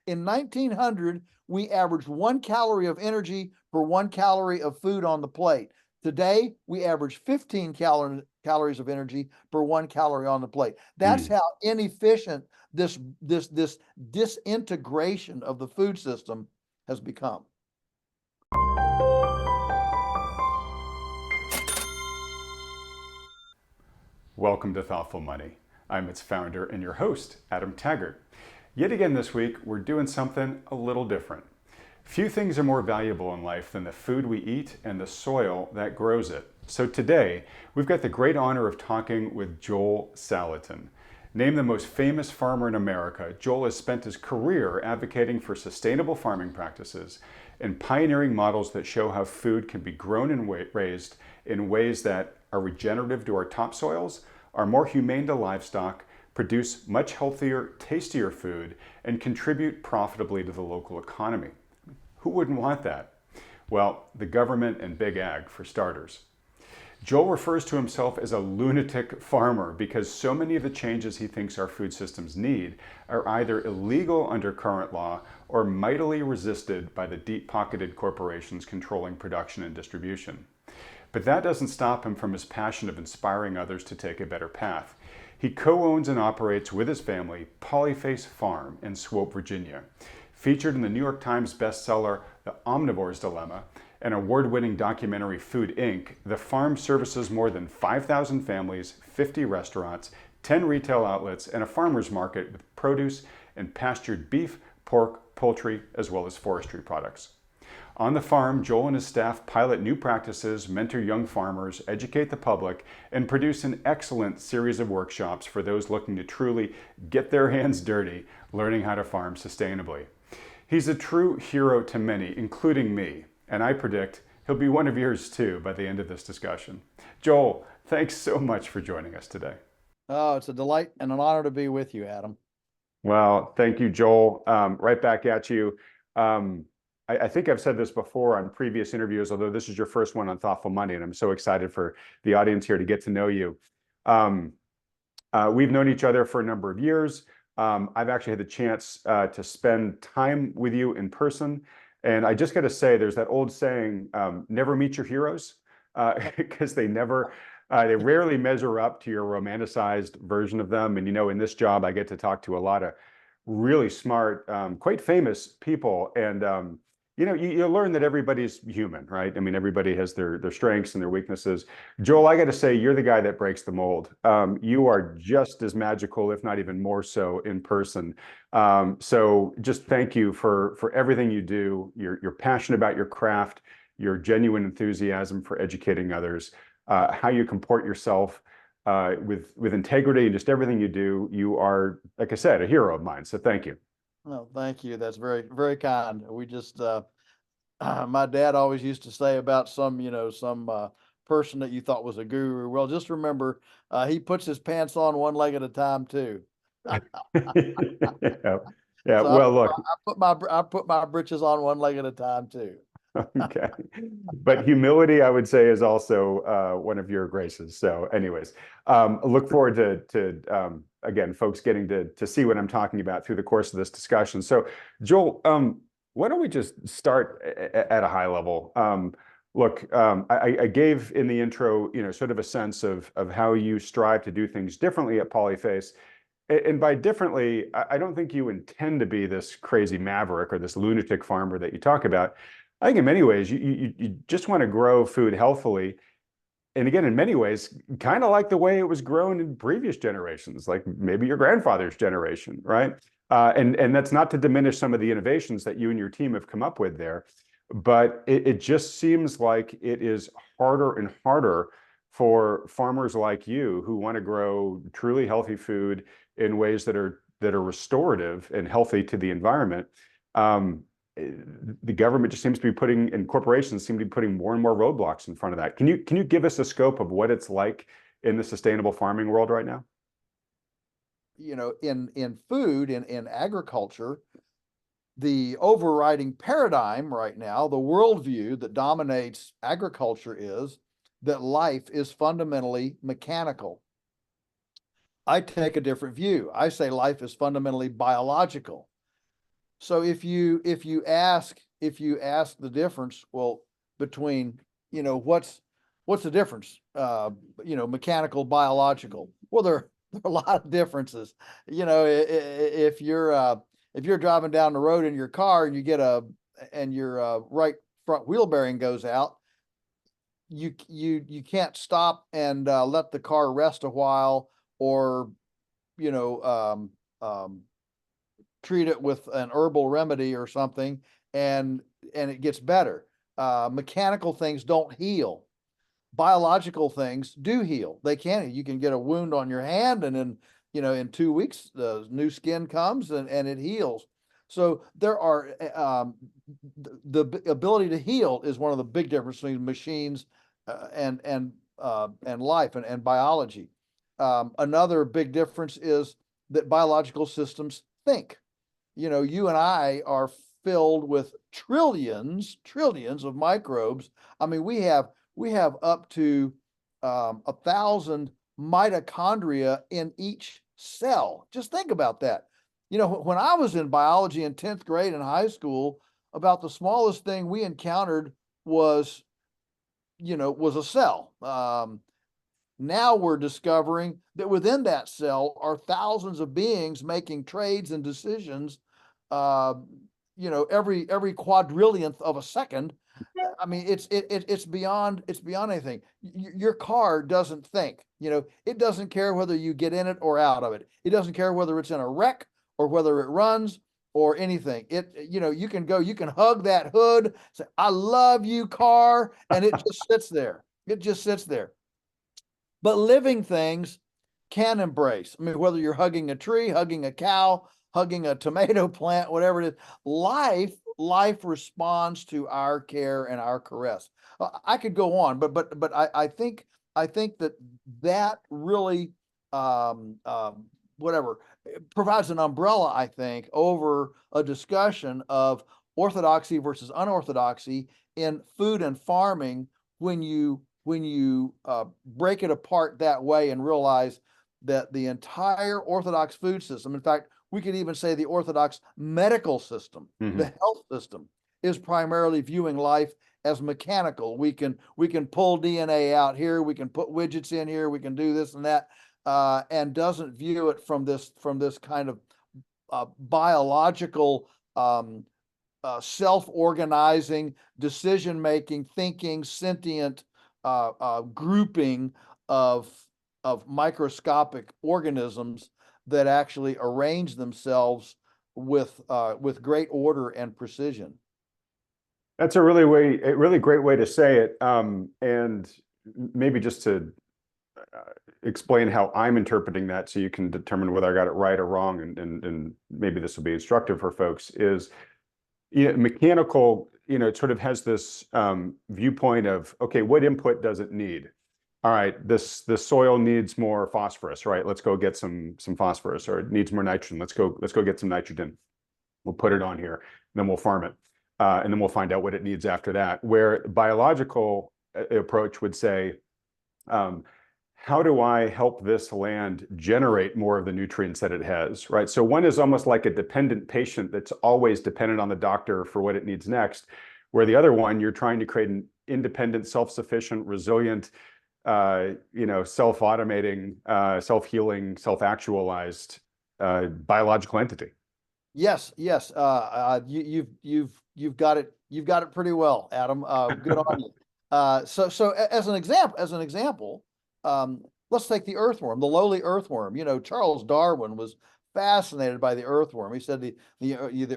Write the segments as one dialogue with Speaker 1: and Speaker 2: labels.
Speaker 1: In 1900, we averaged 1 calorie of energy per 1 calorie of food on the plate. Today, we average 15 calories of energy per 1 calorie on the plate. That's how inefficient this disintegration of the food system has become.
Speaker 2: Welcome to Thoughtful Money. I'm its founder and your host, Adam Taggart. Yet again this week, we're doing something a little different. Few things are more valuable in life than the food we eat and the soil that grows it. So today, we've got the great honor of talking with Joel Salatin. Named the most famous farmer in America, Joel has spent his career advocating for sustainable farming practices and pioneering models that show how food can be grown and raised in ways that are regenerative to our topsoils, are more humane to livestock, produce much healthier, tastier food, and contribute profitably to the local economy. Who wouldn't want that? Well, the government and big ag, for starters. Joel refers to himself as a lunatic farmer because so many of the changes he thinks our food systems need are either illegal under current law or mightily resisted by the deep-pocketed corporations controlling production and distribution. But that doesn't stop him from his passion of inspiring others to take a better path. He co-owns and operates with his family Polyface Farm in Swoope, Virginia. Featured in the New York Times bestseller, The Omnivore's Dilemma, and award-winning documentary Food Inc., the farm services more than 5,000 families, 50 restaurants, 10 retail outlets, and a farmer's market with produce and pastured beef, pork, poultry, as well as forestry products. On the farm, Joel and his staff pilot new practices, mentor young farmers, educate the public, and produce an excellent series of workshops for those looking to truly get their hands dirty, learning how to farm sustainably. He's a true hero to many, including me, and I predict he'll be one of yours too by the end of this discussion. Joel, thanks so much for joining us today.
Speaker 1: Oh, it's a delight and an honor to be with you, Adam.
Speaker 2: Well, thank you, Joel. Right back at you. I think I've said this before on previous interviews, although this is your first one on Thoughtful Money, and I'm so excited for the audience here to get to know you. We've known each other for a number of years. I've actually had the chance to spend time with you in person. And I just got to say, there's that old saying, never meet your heroes, because they rarely measure up to your romanticized version of them. And, you know, in this job, I get to talk to a lot of really smart, quite famous people. And, you know, you learn that everybody's human, right? I mean, everybody has their strengths and their weaknesses. Joel, I got to say, you're the guy that breaks the mold. You are just as magical, if not even more so, in person. So just thank you for everything you do. You're passionate about your craft, your genuine enthusiasm for educating others, how you comport yourself with integrity, and just everything you do. You are, like I said, a hero of mine. So thank you.
Speaker 1: Well, thank you. That's very, very kind. We just, my dad always used to say about some person that you thought was a guru. Well, just remember, he puts his pants on one leg at a time too.
Speaker 2: Yeah. Yeah.
Speaker 1: So
Speaker 2: Well, look,
Speaker 1: I put my britches on one leg at a time too.
Speaker 2: okay. But humility, I would say, is also one of your graces. So anyways, look forward to again, folks getting to see what I'm talking about through the course of this discussion. So Joel, why don't we just start at a high level? Look, I gave in the intro, you know, sort of a sense of how you strive to do things differently at Polyface. And by differently, I don't think you intend to be this crazy maverick or this lunatic farmer that you talk about. I think in many ways, you just want to grow food healthfully. And again, in many ways, kind of like the way it was grown in previous generations, like maybe your grandfather's generation, right? And that's not to diminish some of the innovations that you and your team have come up with there, but it just seems like it is harder and harder for farmers like you who want to grow truly healthy food in ways that are restorative and healthy to the environment. The government just seems to be putting, and corporations seem to be putting more and more roadblocks in front of that. Can you give us a scope of what it's like in the sustainable farming world right now?
Speaker 1: You know, in food, in agriculture, the overriding paradigm right now, the worldview that dominates agriculture is that life is fundamentally mechanical. I take a different view. I say life is fundamentally biological. So if you ask the difference, well, between, what's the difference? Mechanical, biological. Well, there are a lot of differences. If you're driving down the road in your car and your right front wheel bearing goes out, you can't stop and let the car rest a while, or you know treat it with an herbal remedy or something, and it gets better. Mechanical things don't heal. Biological things do heal. They can. You can get a wound on your hand, and in 2 weeks, the new skin comes, and it heals. So there are the ability to heal is one of the big differences between machines and life and biology. Another big difference is that biological systems think. You and I are filled with trillions of microbes. I mean, we have up to 1,000 mitochondria in each cell. Just think about that. When I was in biology in 10th grade in high school, about the smallest thing we encountered was a cell. Now we're discovering that within that cell are thousands of beings making trades and decisions, uh, every quadrillionth of a second. I mean, it's beyond anything. Your car doesn't think. It doesn't care whether you get in it or out of it. It doesn't care whether it's in a wreck or whether it runs or anything. You can hug that hood, say, "I love you, car," and it just sits there. It just sits there. But living things can embrace. I mean, whether you're hugging a tree, hugging a cow, hugging a tomato plant, whatever it is, life responds to our care and our caress. I could go on, but I think that really, whatever, provides an umbrella, I think, over a discussion of orthodoxy versus unorthodoxy in food and farming, when you break it apart that way and realize that the entire orthodox food system, in fact, we could even say the orthodox medical system, the health system, is primarily viewing life as mechanical. We can pull DNA out here, we can put widgets in here, we can do this and that, and doesn't view it from this kind of biological, self-organizing, decision-making, thinking, sentient grouping of microscopic organisms that actually arrange themselves with great order and precision.
Speaker 2: That's a really great way to say it. And maybe just to explain how I'm interpreting that so you can determine whether I got it right or wrong, and maybe this will be instructive for folks, is mechanical, it sort of has this viewpoint of, okay, what input does it need? All right, this soil needs more phosphorus, right? Let's go get some phosphorus, or it needs more nitrogen. Let's go get some nitrogen. We'll put it on here, then we'll farm it, and then we'll find out what it needs after that. Where biological approach would say, how do I help this land generate more of the nutrients that it has, right? So one is almost like a dependent patient that's always dependent on the doctor for what it needs next, where the other one, you're trying to create an independent, self-sufficient, resilient, self-automating, self-healing, self-actualized biological entity.
Speaker 1: Yes. You've got it pretty well, Adam. Good on you. So as an example, let's take the earthworm, the lowly earthworm. Charles Darwin was fascinated by the earthworm. He said the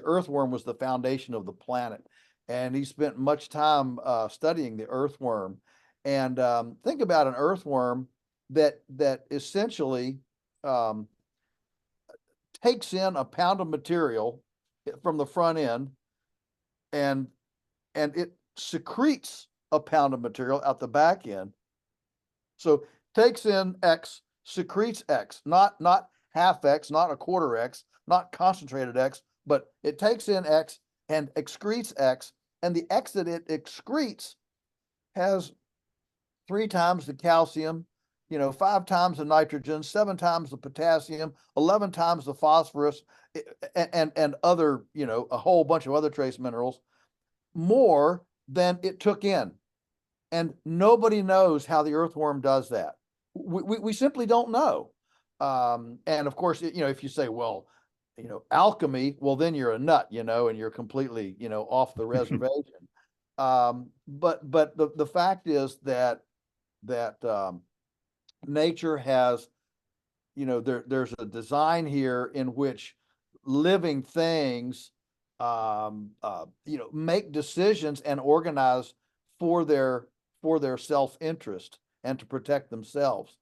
Speaker 1: earthworm was the foundation of the planet, and he spent much time studying the earthworm. And think about an earthworm that essentially takes in a pound of material from the front end, and it secretes a pound of material at the back end. So takes in X, secretes X, not half X, not a quarter X, not concentrated X, but it takes in X and excretes X, and the X that it excretes has 3 times the calcium, 5 times the nitrogen, 7 times the potassium, 11 times the phosphorus, and other, a whole bunch of other trace minerals, more than it took in. And nobody knows how the earthworm does that. We simply don't know. And of course, if you say, well, alchemy, well, then you're a nut, and you're completely, off the reservation. But the fact is that nature has, there's a design here in which living things, make decisions and organize for their self-interest and to protect themselves.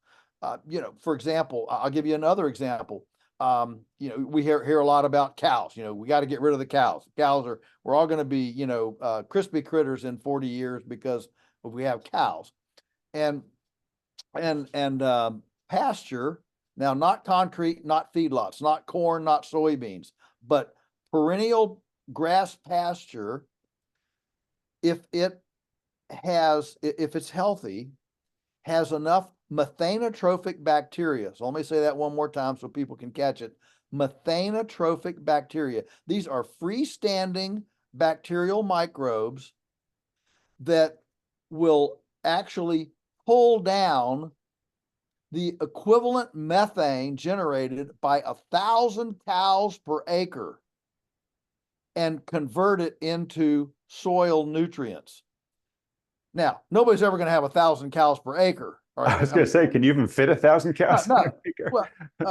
Speaker 1: For example, I'll give you another example. We hear a lot about cows. We got to get rid of the cows. We're all going to be, crispy critters in 40 years because we have cows. And pasture, now not concrete, not feedlots, not corn, not soybeans, but perennial grass pasture, if it's healthy, has enough methanotrophic bacteria. So let me say that one more time so people can catch it. Methanotrophic bacteria. These are freestanding bacterial microbes that will actually pull down the equivalent methane generated by 1,000 cows per acre and convert it into soil nutrients. Now, nobody's ever going to have 1,000 cows per acre. All right.
Speaker 2: I was going to say, can you even fit 1,000 cows?
Speaker 1: No.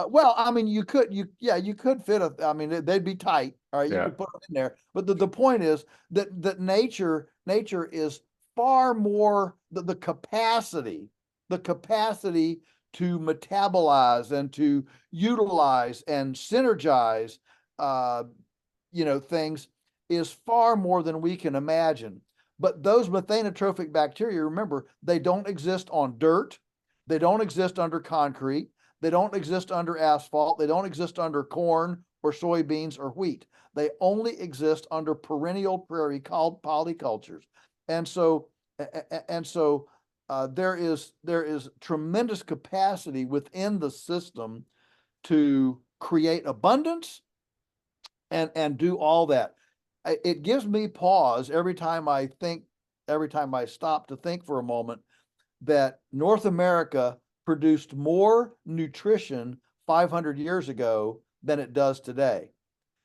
Speaker 1: Well, I mean, you could fit they'd be tight. All right. You could put them in there. But the point is that nature is far more the capacity to metabolize and to utilize and synergize, things is far more than we can imagine. But those methanotrophic bacteria, remember, they don't exist on dirt. They don't exist under concrete. They don't exist under asphalt. They don't exist under corn or soybeans or wheat. They only exist under perennial prairie called polycultures. And so there is tremendous capacity within the system to create abundance and do all that. It gives me pause every time I stop to think for a moment that North America produced more nutrition 500 years ago than it does today.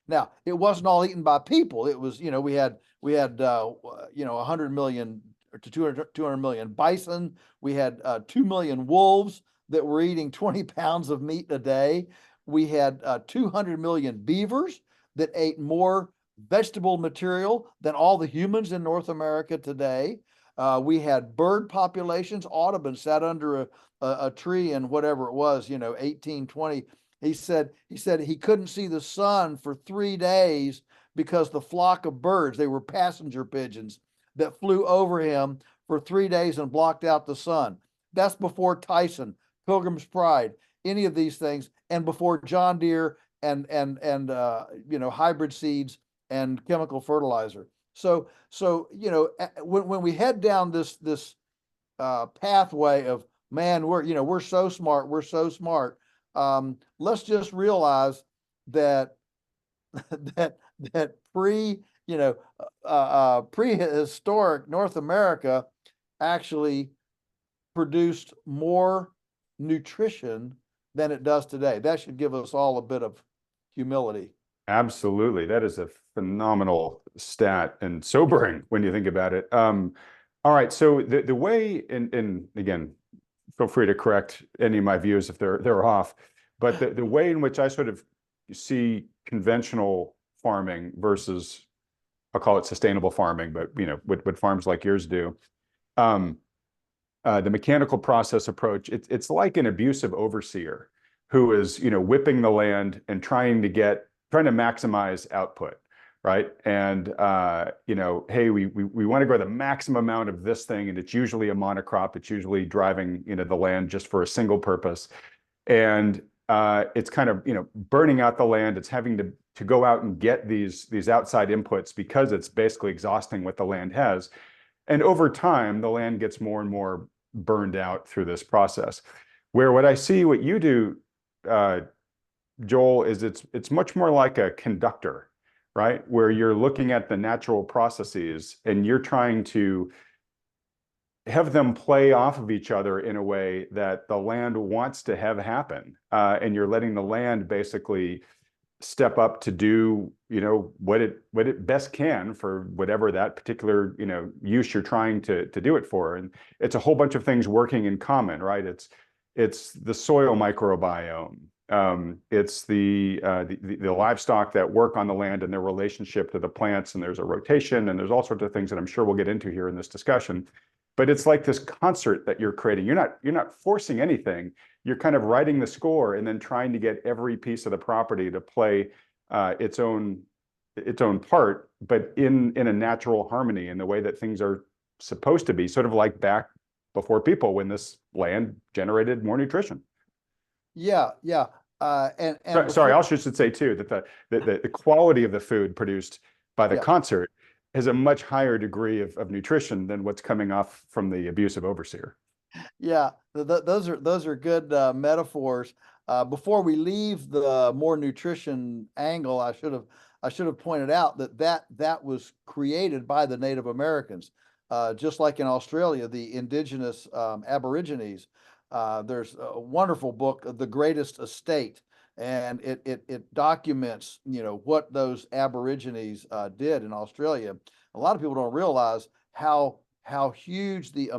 Speaker 1: Now, it wasn't all eaten by people. It was, we had 100 million to 200 million bison. We had 2 million wolves that were eating 20 pounds of meat a day. We had 200 million beavers that ate more vegetable material than all the humans in North America today. We had bird populations. Audubon sat under a tree in whatever it was, 1820. He said he couldn't see the sun for 3 days because the flock of birds, they were passenger pigeons that flew over him for 3 days and blocked out the sun. That's before Tyson, Pilgrim's Pride, any of these things, and before John Deere and hybrid seeds and chemical fertilizer. So when we head down this pathway of, man, we're so smart, let's just realize that prehistoric North America actually produced more nutrition than it does today. That should give us all a bit of humility.
Speaker 2: Absolutely. That is a phenomenal stat and sobering when you think about it. All right. So the way, and again, feel free to correct any of my views if they're off, but the way in which I sort of see conventional farming versus, I'll call it sustainable farming, but what farms like yours do, the mechanical process approach, it's like an abusive overseer who is, whipping the land and trying to maximize output, right? And hey, we want to grow the maximum amount of this thing, and it's usually a monocrop. It's usually driving the land just for a single purpose, and it's kind of burning out the land. It's having to go out and get these outside inputs because it's basically exhausting what the land has, and over time the land gets more and more burned out through this process. Where what I see what you do, uh, Joel, is it's much more like a conductor, right? Where you're looking at the natural processes and you're trying to have them play off of each other in a way that the land wants to have happen. And you're letting the land basically step up to do, what it best can for whatever that particular, use you're trying to do it for. And it's a whole bunch of things working in common, right? It's the soil microbiome. It's the livestock that work on the land and their relationship to the plants, and there's a rotation, and there's all sorts of things that I'm sure we'll get into here in this discussion. But it's like this concert that you're creating. You're not forcing anything. You're kind of writing the score and then trying to get every piece of the property to play its own part, but in a natural harmony in the way that things are supposed to be, sort of like back before people when this land generated more nutrition.
Speaker 1: Yeah, yeah. And
Speaker 2: Sorry,
Speaker 1: before,
Speaker 2: I also should say too that the quality of the food produced by the
Speaker 1: yeah,
Speaker 2: concert has a much higher degree of nutrition than what's coming off from the abusive overseer.
Speaker 1: yeah, those are good metaphors. Before we leave the more nutrition angle, I should have pointed out that was created by the Native Americans, just like in Australia, the indigenous Aborigines. There's a wonderful book, The Greatest Estate, and it documents what those Aborigines did in Australia. A lot of people don't realize how huge the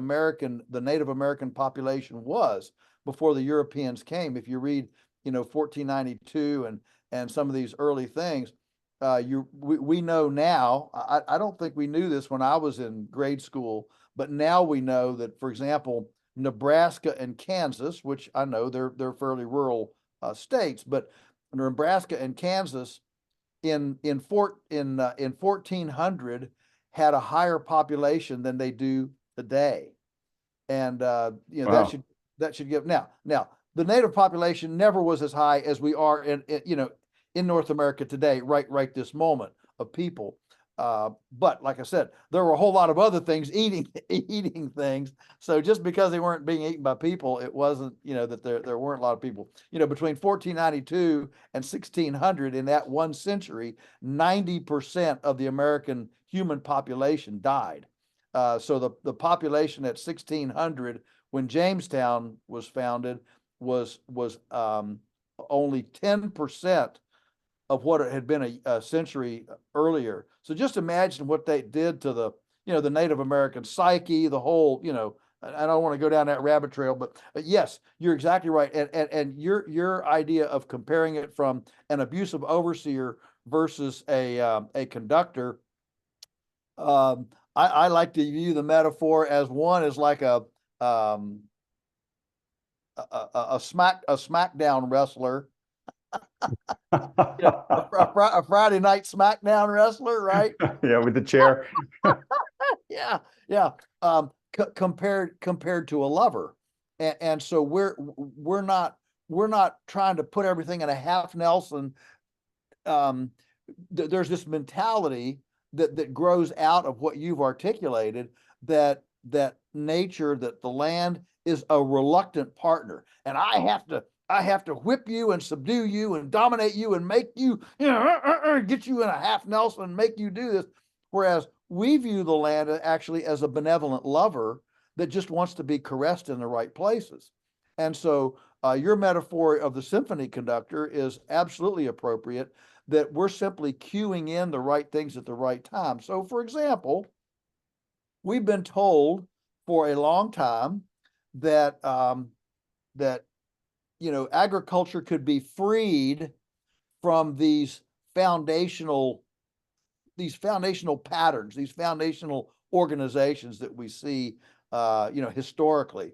Speaker 1: Native American population was before the Europeans came. If you read, 1492 and some of these early things, we know now. I don't think we knew this when I was in grade school, but now we know that, for example, Nebraska and Kansas, which I know they're fairly rural states, but Nebraska and Kansas in 1400 had a higher population than they do today, and
Speaker 2: Wow.
Speaker 1: that should give now the native population never was as high as we are in North America today, right this moment of people. But like I said, there were a whole lot of other things eating things. So just because they weren't being eaten by people, it wasn't, that there weren't a lot of people. Between 1492 and 1600, in that one century, 90% of the American human population died. So the population at 1600, when Jamestown was founded, was only 10% of what it had been a century earlier. So just imagine what they did to the Native American psyche, the whole, I don't want to go down that rabbit trail, but yes, you're exactly right. And your idea of comparing it from an abusive overseer versus a conductor, I like to view the metaphor as one is like um, a SmackDown wrestler, a Friday night SmackDown wrestler, right?
Speaker 2: Yeah, with the chair.
Speaker 1: Yeah, yeah. Compared to a lover, and so we're not trying to put everything in a half Nelson. Um, there's this mentality that grows out of what you've articulated, that nature, that the land is a reluctant partner, and I have to whip you and subdue you and dominate you and make you, get you in a half Nelson and make you do this. Whereas we view the land actually as a benevolent lover that just wants to be caressed in the right places. And so your metaphor of the symphony conductor is absolutely appropriate, that we're simply cueing in the right things at the right time. So, for example, we've been told for a long time that agriculture could be freed from foundational these foundational patterns, these foundational organizations that we see, historically.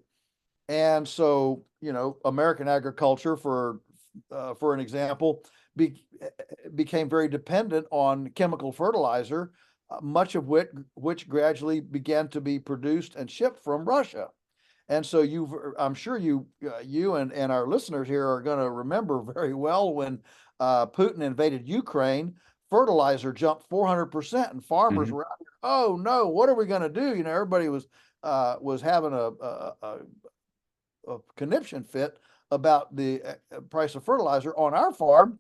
Speaker 1: And so, American agriculture, for an example, became very dependent on chemical fertilizer, much of which gradually began to be produced and shipped from Russia. And so I'm sure you and our listeners here are going to remember very well when Putin invaded Ukraine, fertilizer jumped 400%, and farmers
Speaker 2: Mhm.
Speaker 1: were out here, oh no, what are we going to do? Everybody was having conniption fit about the price of fertilizer. On our farm,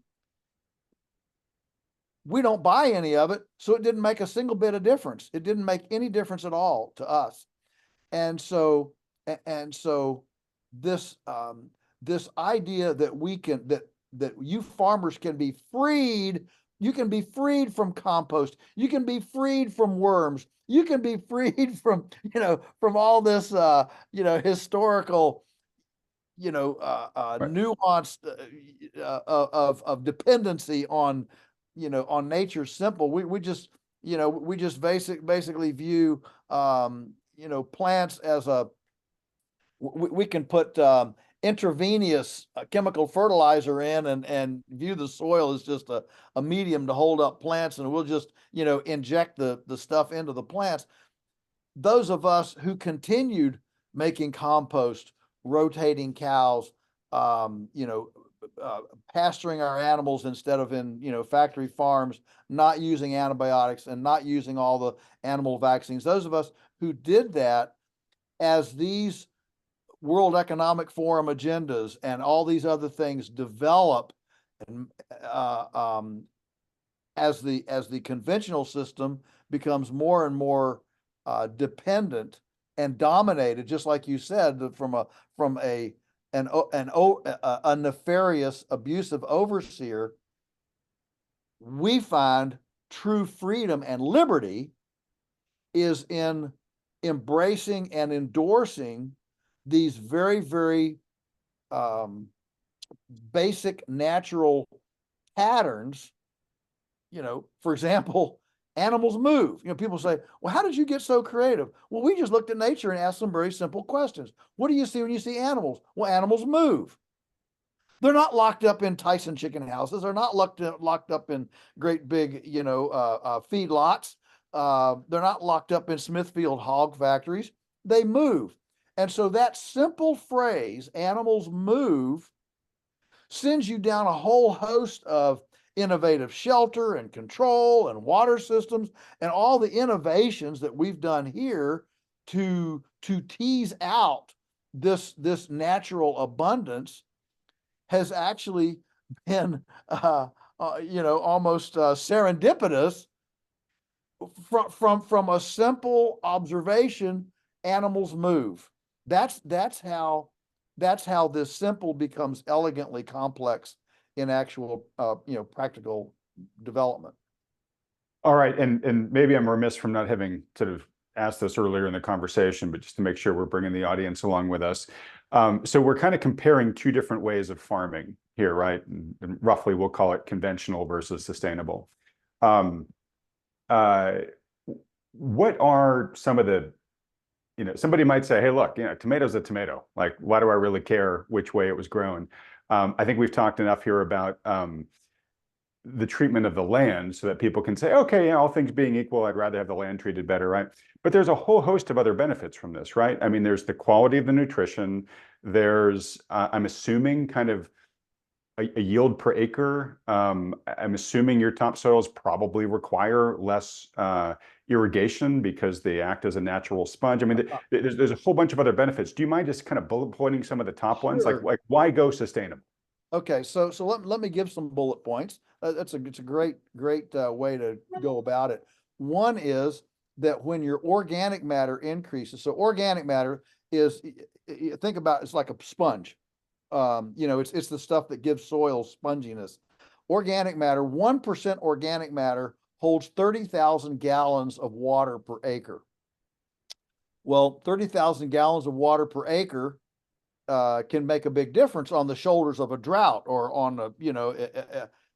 Speaker 1: we don't buy any of it, so it didn't make a single bit of difference. It didn't make any difference at all to us. And so, this this idea that we can that you farmers can be freed. You can be freed from compost. You can be freed from worms. You can be freed from from all this historical
Speaker 2: Right.
Speaker 1: nuanced of dependency on on nature's simple. We just we just basically view plants as we can put intravenous chemical fertilizer in and view the soil as just a medium to hold up plants, and we'll just inject the stuff into the plants. Those of us who continued making compost, rotating cows, pasturing our animals instead of in factory farms, not using antibiotics and not using all the animal vaccines. Those of us who did that, as these World Economic Forum agendas and all these other things develop, and as the conventional system becomes more and more dependent and dominated, just like you said, from a nefarious, abusive overseer, we find true freedom and liberty is in embracing and endorsing these very, very basic natural patterns. For example, animals move. People say, well, how did you get so creative? Well, we just looked at nature and asked some very simple questions. What do you see when you see animals? Well, animals move. They're not locked up in Tyson chicken houses. They're not locked up in great big, feedlots. They're not locked up in Smithfield hog factories. They move. And so that simple phrase, animals move, sends you down a whole host of innovative shelter and control and water systems and all the innovations that we've done here to tease out this natural abundance has actually been almost serendipitous from a simple observation. Animals move. That's how this simple becomes elegantly complex in actual practical development.
Speaker 2: All right, and maybe I'm remiss from not having sort of asked this earlier in the conversation, but just to make sure we're bringing the audience along with us. So we're kind of comparing two different ways of farming here, right? And roughly, we'll call it conventional versus sustainable. What are some of the, somebody might say, hey, look, tomato's a tomato. Like, why do I really care which way it was grown? I think we've talked enough here about the treatment of the land so that people can say, okay, all things being equal, I'd rather have the land treated better, right? But there's a whole host of other benefits from this, right? I mean, there's the quality of the nutrition. There's, I'm assuming, kind of a yield per acre. I'm assuming your topsoils probably require less irrigation because they act as a natural sponge. I mean, there's a whole bunch of other benefits. Do you mind just kind of bullet pointing some of the top ones? Like why go sustainable?
Speaker 1: Okay, so let me give some bullet points. It's a great way to go about it. One is that when your organic matter increases, so organic matter is, think about, it's like a sponge. It's the stuff that gives soil sponginess. Organic matter, 1% organic matter holds 30,000 gallons of water per acre. Well, 30,000 gallons of water per acre can make a big difference on the shoulders of a drought, or on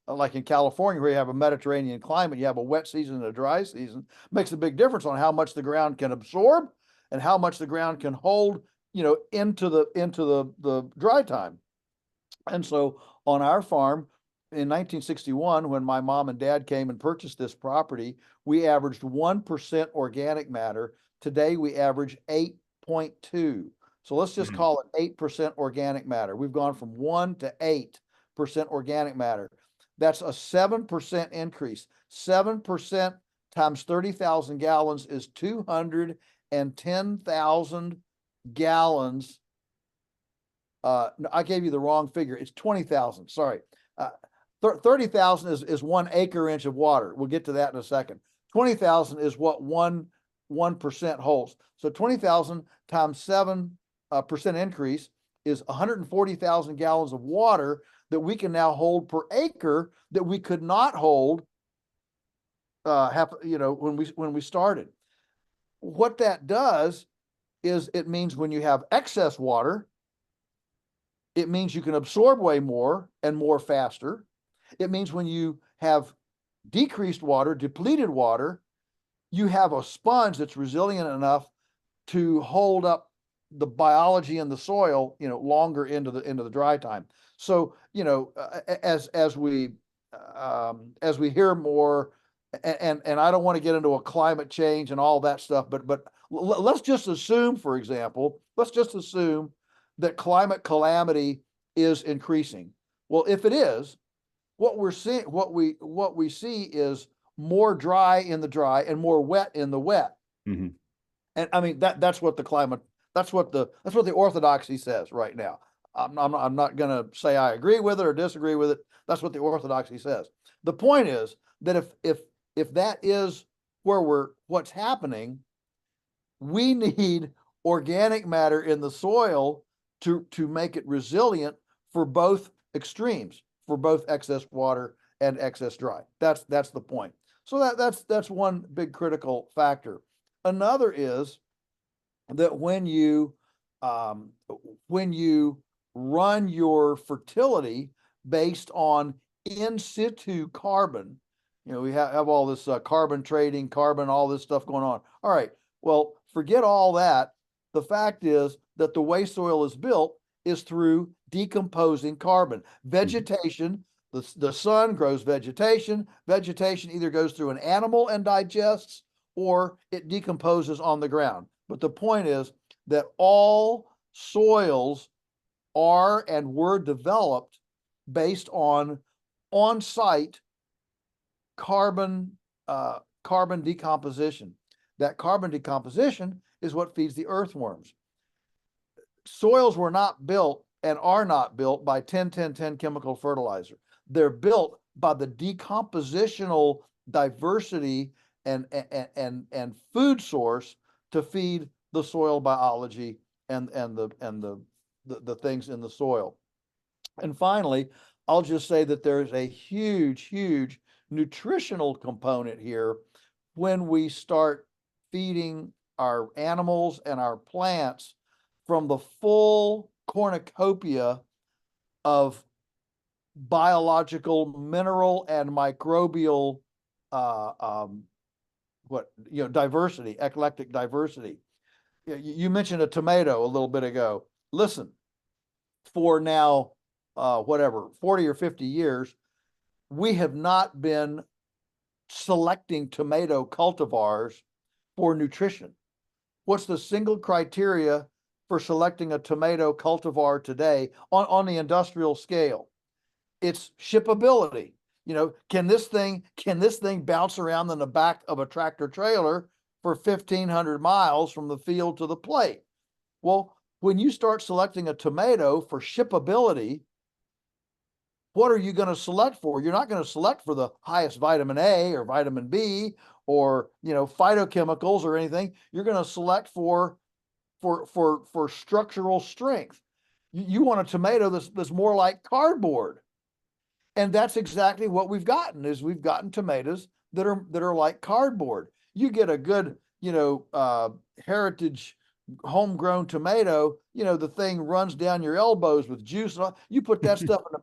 Speaker 1: like in California, where you have a Mediterranean climate, you have a wet season and a dry season. Makes a big difference on how much the ground can absorb and how much the ground can hold, into the dry time. And so on our farm in 1961, when my mom and dad came and purchased this property, we averaged 1% organic matter. Today we average 8.2. So let's just call it 8% organic matter. We've gone from 1 to 8% organic matter. That's a 7% increase. 7% times 30,000 gallons is 210,000 gallons No, I gave you the wrong figure. It's 20,000. Sorry. 30,000 is 1 acre inch of water. We'll get to that in a second. 20,000 is what 1% holds. So 20,000 times 7% increase is 140,000 gallons of water that we can now hold per acre that we could not hold when we started. What that does is it means when you have excess water, it means you can absorb way more and more faster. It means when you have decreased water, depleted water, you have a sponge that's resilient enough to hold up the biology in the soil, longer into the dry time. So, as we hear more, and I don't want to get into a climate change and all that stuff, but let's just assume, for example, that climate calamity is increasing. Well, if it is, what we see is more dry in the dry and more wet in the wet.
Speaker 2: Mm-hmm.
Speaker 1: And I mean that's what the orthodoxy says right now. I'm not going to say I agree with it or disagree with it. That's what the orthodoxy says. The point is that if that is what's happening, we need organic matter in the soil to make it resilient for both extremes, for both excess water and excess dry. That's the point. So that's one big critical factor. Another is that when you run your fertility based on in situ carbon, we have all this carbon trading, all this stuff going on. All right, well, forget all that. The fact is that the way soil is built is through decomposing carbon. Vegetation, the sun grows vegetation. Vegetation either goes through an animal and digests, or it decomposes on the ground. But the point is that all soils are and were developed based on on-site carbon decomposition. That carbon decomposition is what feeds the earthworms. Soils were not built and are not built by 10-10-10 chemical fertilizer. They're built by the decompositional diversity and food source to feed the soil biology and the things in the soil. And finally, I'll just say that there's a huge nutritional component here when we start feeding our animals and our plants from the full cornucopia of biological, mineral, and microbial diversity, eclectic diversity. You mentioned a tomato a little bit ago. Listen, for now, 40 or 50 years, we have not been selecting tomato cultivars for nutrition. What's the single criteria for selecting a tomato cultivar today on the industrial scale? It's shippability. Can this thing bounce around in the back of a tractor trailer for 1,500 miles from the field to the plate? Well, when you start selecting a tomato for shippability, what are you going to select for? You're not going to select for the highest vitamin A or vitamin B or phytochemicals or anything. You're going to select for structural strength. You want a tomato that's more like cardboard. And that's exactly what we've gotten tomatoes that are like cardboard. You get a good, heritage homegrown tomato, the thing runs down your elbows with juice. You put that stuff in the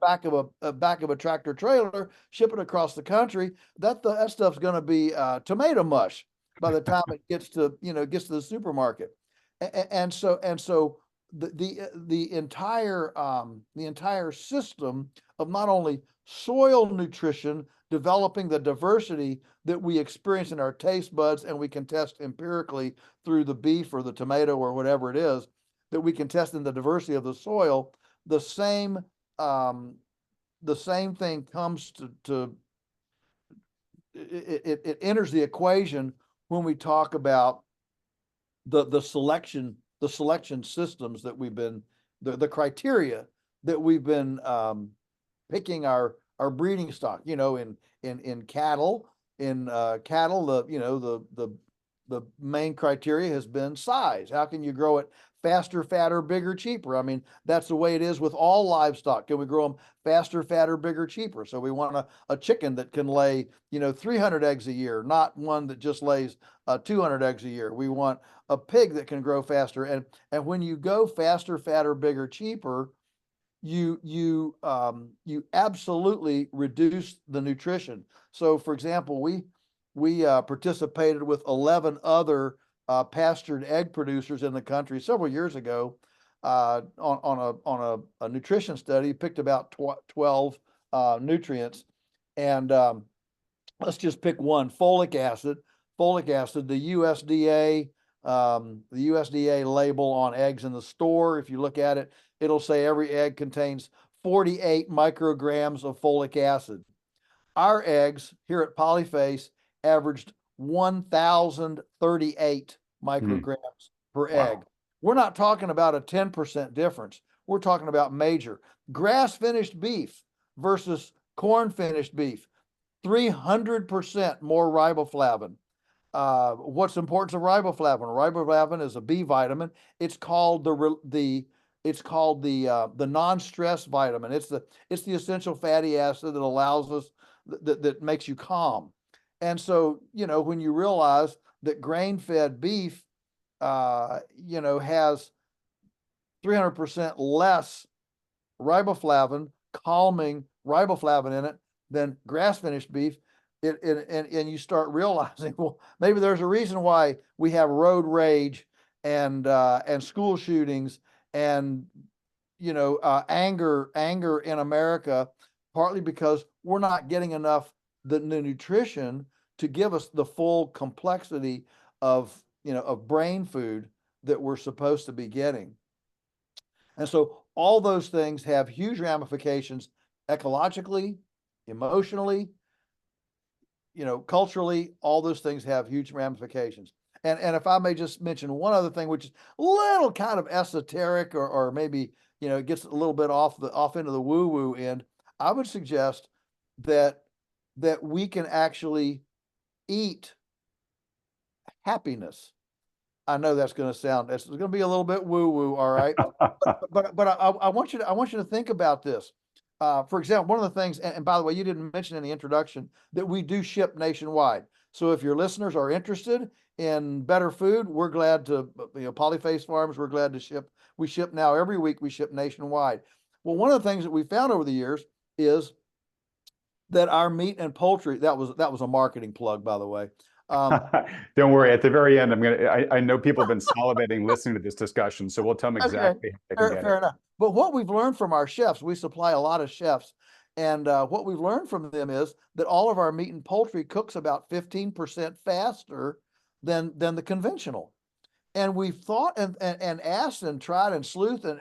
Speaker 1: back of a tractor trailer, ship it across the country. That stuff's going to be tomato mush by the time it gets to the supermarket. And so the entire system of not only soil nutrition, developing the diversity that we experience in our taste buds and we can test empirically through the beef or the tomato or whatever it is, that we can test in the diversity of the soil, the same thing comes to it enters the equation when we talk about the selection systems that we've been the criteria that we've been picking our breeding stock. In cattle, cattle, the main criteria has been size. How can you grow it faster, fatter, bigger, cheaper? I mean, that's the way it is with all livestock. Can we grow them faster, fatter, bigger, cheaper? So we want a chicken that can lay, 300 eggs a year, not one that just lays 200 eggs a year. We want a pig that can grow faster. And when you go faster, fatter, bigger, cheaper, you absolutely reduce the nutrition. So, for example, we participated with 11 other pastured egg producers in the country several years ago on a nutrition study. Picked about 12 nutrients, and let's just pick one: folic acid. Folic acid, the USDA label on eggs in the store, if you look at it, it'll say every egg contains 48 micrograms of folic acid. Our eggs here at Polyface averaged 1,038 micrograms per egg.
Speaker 2: Wow.
Speaker 1: We're not talking about a 10% difference. We're talking about major. Grass finished beef versus corn finished beef, 300% more riboflavin. What's the importance of riboflavin? Riboflavin is a B vitamin. It's called the non-stress vitamin. It's the essential fatty acid that allows us that makes you calm. And so, when you realize that grain-fed beef, has 300% less riboflavin, calming riboflavin in it than grass-finished beef, and you start realizing, well, maybe there's a reason why we have road rage and school shootings and anger in America, partly because we're not getting enough the nutrition to give us the full complexity of brain food that we're supposed to be getting. And so all those things have huge ramifications ecologically, emotionally, culturally. All those things have huge ramifications. And if I may just mention one other thing, which is a little kind of esoteric, or maybe it gets a little bit off into the woo-woo end, I would suggest that we can actually eat happiness. I know that's going to be a little bit woo-woo, all right. But I want you to think about this. For example, one of the things, and by the way, you didn't mention in the introduction that we do ship nationwide. So if your listeners are interested in better food, we're glad to, Polyface Farms, we're glad to ship. We ship now every week, we ship nationwide. Well, one of the things that we found over the years is that our meat and poultry, that was a marketing plug, by the way.
Speaker 2: Don't worry. At the very end, I know people have been salivating listening to this discussion, so we'll tell them exactly how they can get
Speaker 1: fair
Speaker 2: it.
Speaker 1: enough. But what we've learned from our chefs, we supply a lot of chefs, and what we've learned from them is that all of our meat and poultry cooks about 15% faster than the conventional. And we've thought and asked and tried and sleuthed, and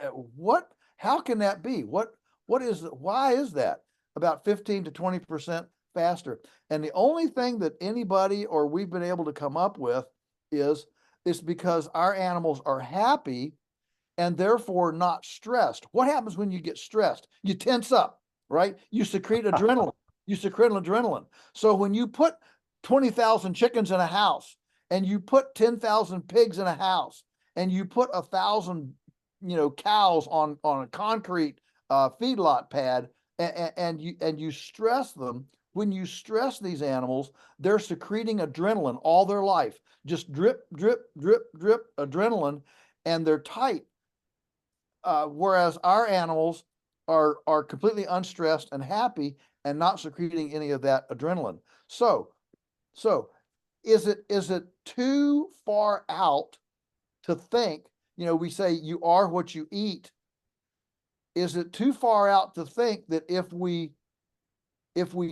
Speaker 1: how can that be? Why is that about 15 to 20% faster? And the only thing that anybody or we've been able to come up with is because our animals are happy and therefore not stressed. What happens when you get stressed? You tense up, right? You secrete adrenaline. So when you put 20,000 chickens in a house, and you put 10,000 pigs in a house, and you put 1,000, cows on a concrete feedlot pad, and you stress them. When you stress these animals, they're secreting adrenaline all their life, just drip, drip, drip, drip adrenaline, and they're tight. Whereas our animals are completely unstressed and happy and not secreting any of that adrenaline. So is it too far out to think, we say you are what you eat. Is it too far out to think that if we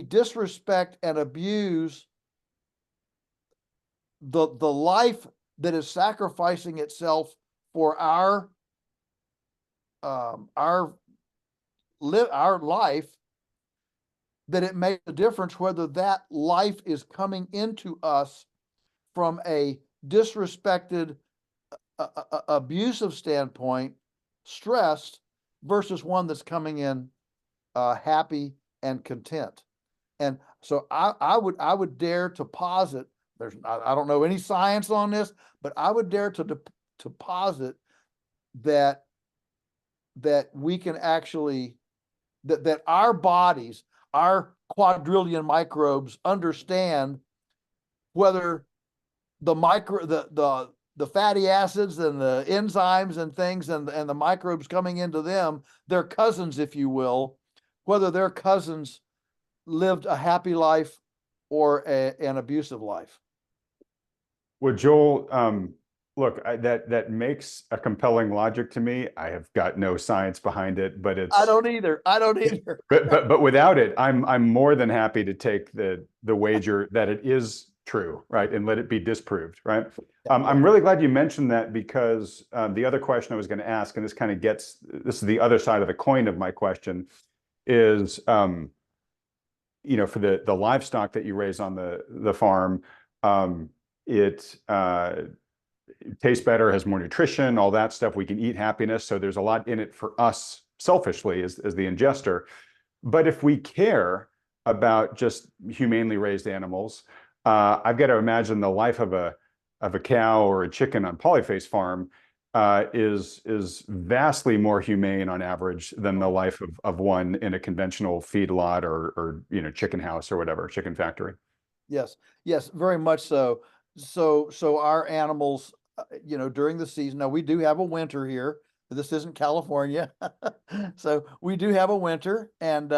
Speaker 1: disrespect and abuse the life that is sacrificing itself for our life, that it makes a difference whether that life is coming into us from a disrespected, abusive standpoint, stressed versus one that's coming in happy and content. And so I would dare to posit, I don't know any science on this, but I would dare to posit that we can actually, that our bodies, our quadrillion microbes understand whether the fatty acids and the enzymes and things and the microbes coming into them, their cousins, if you will, whether their cousins lived a happy life or an abusive life.
Speaker 2: Well, Joel, look, that makes a compelling logic to me. I have got no science behind it, but
Speaker 1: I
Speaker 2: it's
Speaker 1: don't either. I don't either.
Speaker 2: but without it, I'm more than happy to take the wager that it is true, right, and let it be disproved, right? I'm really glad you mentioned that, because the other question I was going to ask, and this is the other side of the coin of my question, is for the livestock that you raise on the farm, it tastes better, has more nutrition, all that stuff. We can eat happiness. So there's a lot in it for us selfishly as the ingester. But if we care about just humanely raised animals, I've got to imagine the life of a cow or a chicken on Polyface Farm is vastly more humane on average than the life of one in a conventional feedlot or chicken house or whatever, chicken factory.
Speaker 1: Yes, yes, very much so. So our animals, during the season, now we do have a winter here. This isn't California. So we do have a winter, and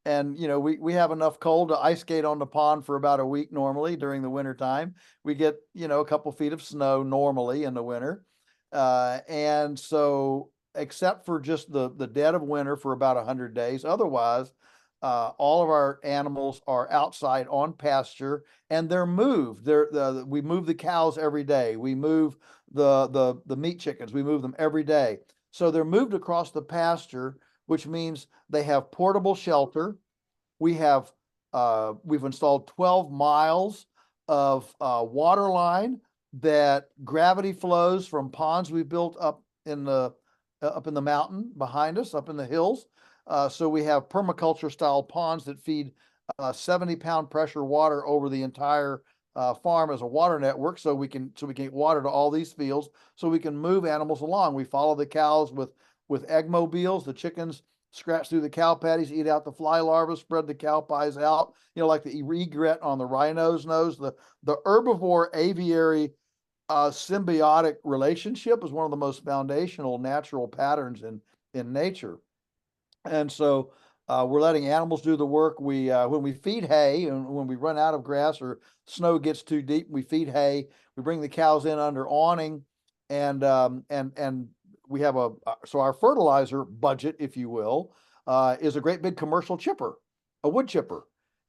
Speaker 1: we have enough cold to ice skate on the pond for about a week normally during the winter time. We get, a couple feet of snow normally in the winter. And so except for just the dead of winter for about 100 days, otherwise, all of our animals are outside on pasture, and they're moved. We move the cows every day. We move the meat chickens. We move them every day. So they're moved across the pasture, which means they have portable shelter. We've installed 12 miles of water line that gravity flows from ponds we built up in the mountain behind us, up in the hills. So we have permaculture style ponds that feed 70-pound pressure water over the entire farm as a water network, so we can get water to all these fields, so we can move animals along. We follow the cows with egg mobiles. The chickens scratch through the cow patties, eat out the fly larvae, spread the cow pies out, like the egret on the rhino's nose. The herbivore aviary symbiotic relationship is one of the most foundational natural patterns in nature. And so we're letting animals do the work. When we feed hay, and when we run out of grass or snow gets too deep, we feed hay. We bring the cows in under awning, and we have so our fertilizer budget, if you will, is a great big commercial chipper, a wood chipper.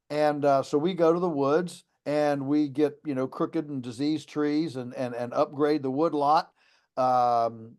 Speaker 1: And so we go to the woods and we get, crooked and diseased trees and upgrade the wood lot, and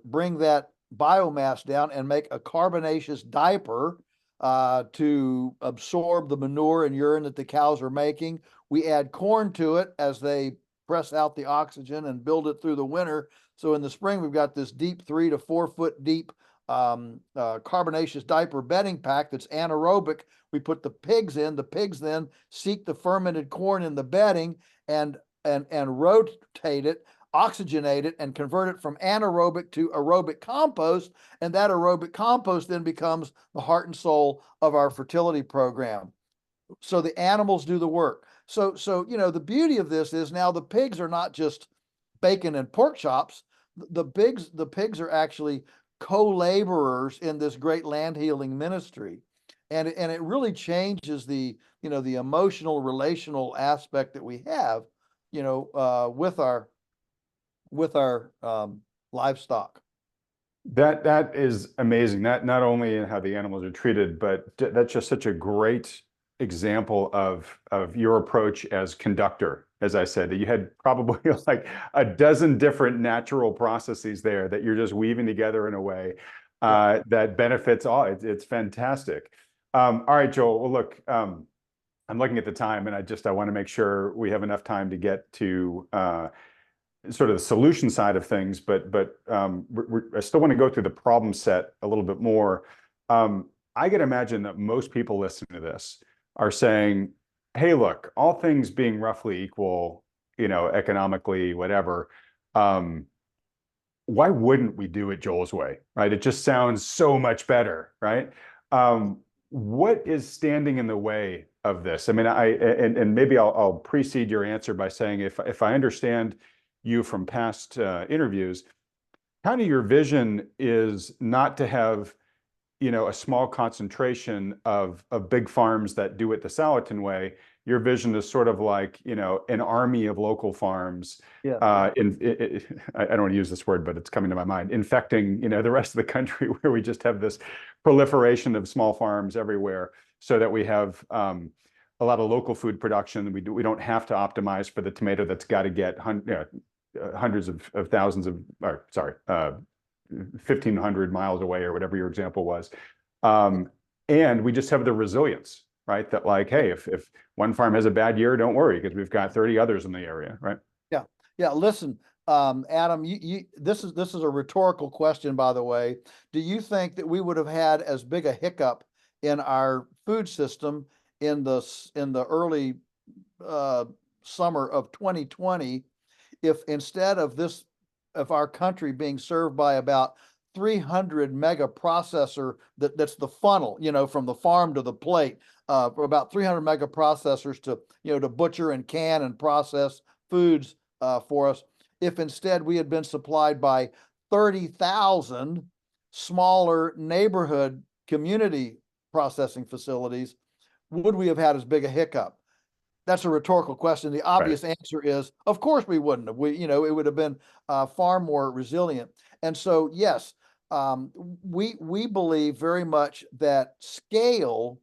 Speaker 1: bring that biomass down and make a carbonaceous diaper to absorb the manure and urine that the cows are making. We add corn to it as they press out the oxygen and build it through the winter. So in the spring, we've got this deep 3 to 4 foot deep carbonaceous diaper bedding pack that's anaerobic. We put the pigs in. The pigs then seek the fermented corn in the bedding and rotate it, oxygenate it, and convert it from anaerobic to aerobic compost. And that aerobic compost then becomes the heart and soul of our fertility program. So the animals do the work. So the beauty of this is now the pigs are not just bacon and pork chops. The pigs are actually co-laborers in this great land healing ministry. And it really changes the emotional relational aspect that we have, with our livestock.
Speaker 2: That is amazing. Not only in how the animals are treated, but that's just such a great example of your approach as conductor. As I said, you had probably like a dozen different natural processes there that you're just weaving together in a way that benefits all. It's fantastic. All right, Joel. Well, look, I'm looking at the time, and I want to make sure we have enough time to get to sort of the solution side of things, but I still want to go through the problem set a little bit more. I can imagine that most people listening to this are saying, "Hey, look, all things being roughly equal, economically, whatever, why wouldn't we do it Joel's way, right? It just sounds so much better, right? What is standing in the way of this? I mean, and maybe I'll precede your answer by saying, if I understand you from past interviews, kind of your vision is not to have a small concentration of big farms that do it the Salatin way. Your vision is sort of like an army of local farms.
Speaker 1: Yeah.
Speaker 2: I don't want to use this word, but it's coming to my mind. Infecting the rest of the country, where we just have this proliferation of small farms everywhere, so that we have a lot of local food production. We don't have to optimize for the tomato that's got to get hundreds of thousands of, or sorry, 1,500 miles away, or whatever your example was. And we just have the resilience, right? That like, hey, if one farm has a bad year, don't worry, because we've got 30 others in the area, right?
Speaker 1: Yeah. Yeah. Listen, Adam, this is a rhetorical question, by the way. Do you think that we would have had as big a hiccup in our food system in the early summer of 2020 if instead of our country being served by about 300 mega processor that's the funnel, from the farm to the plate, for about 300 mega processors to butcher and can and process foods for us. If instead we had been supplied by 30,000 smaller neighborhood community processing facilities, would we have had as big a hiccup? That's a rhetorical question. The obvious answer is, of course we wouldn't have. It would have been far more resilient. And so, yes, we believe very much that scale.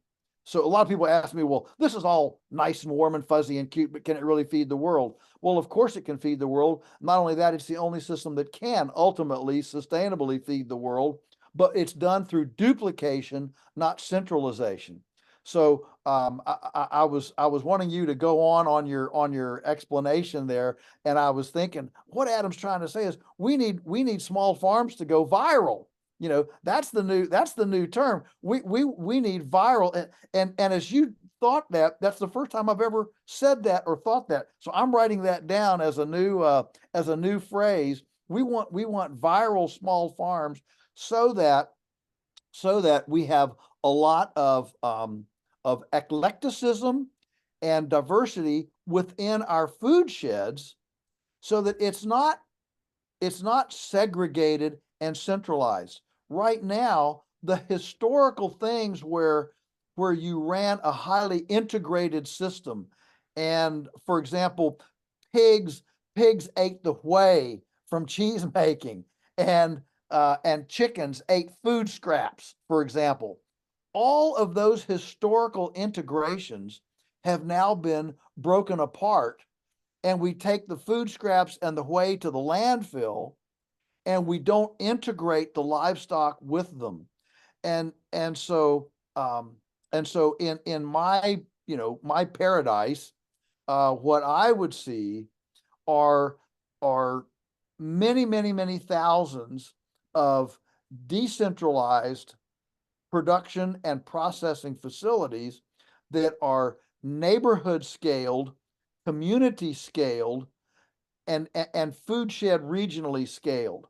Speaker 1: So a lot of people ask me, well, this is all nice and warm and fuzzy and cute, but can it really feed the world? Well, of course it can feed the world. Not only that, it's the only system that can ultimately sustainably feed the world, but it's done through duplication, not centralization. So I was wanting you to go on your explanation there, and I was thinking what Adam's trying to say is we need small farms to go viral. That's the new term. We need viral, and as you thought that's the first time I've ever said that or thought that. So I'm writing that down as a new phrase. We want viral small farms so that we have a lot of eclecticism and diversity within our food sheds, so that it's not segregated and centralized. Right now, the historical things where you ran a highly integrated system, and for example, pigs ate the whey from cheese making, and chickens ate food scraps, for example. All of those historical integrations have now been broken apart, and we take the food scraps and the whey to the landfill, and we don't integrate the livestock with them. And so in my my paradise, what I would see are many thousands of decentralized production and processing facilities that are neighborhood scaled, community scaled, and food shed regionally scaled.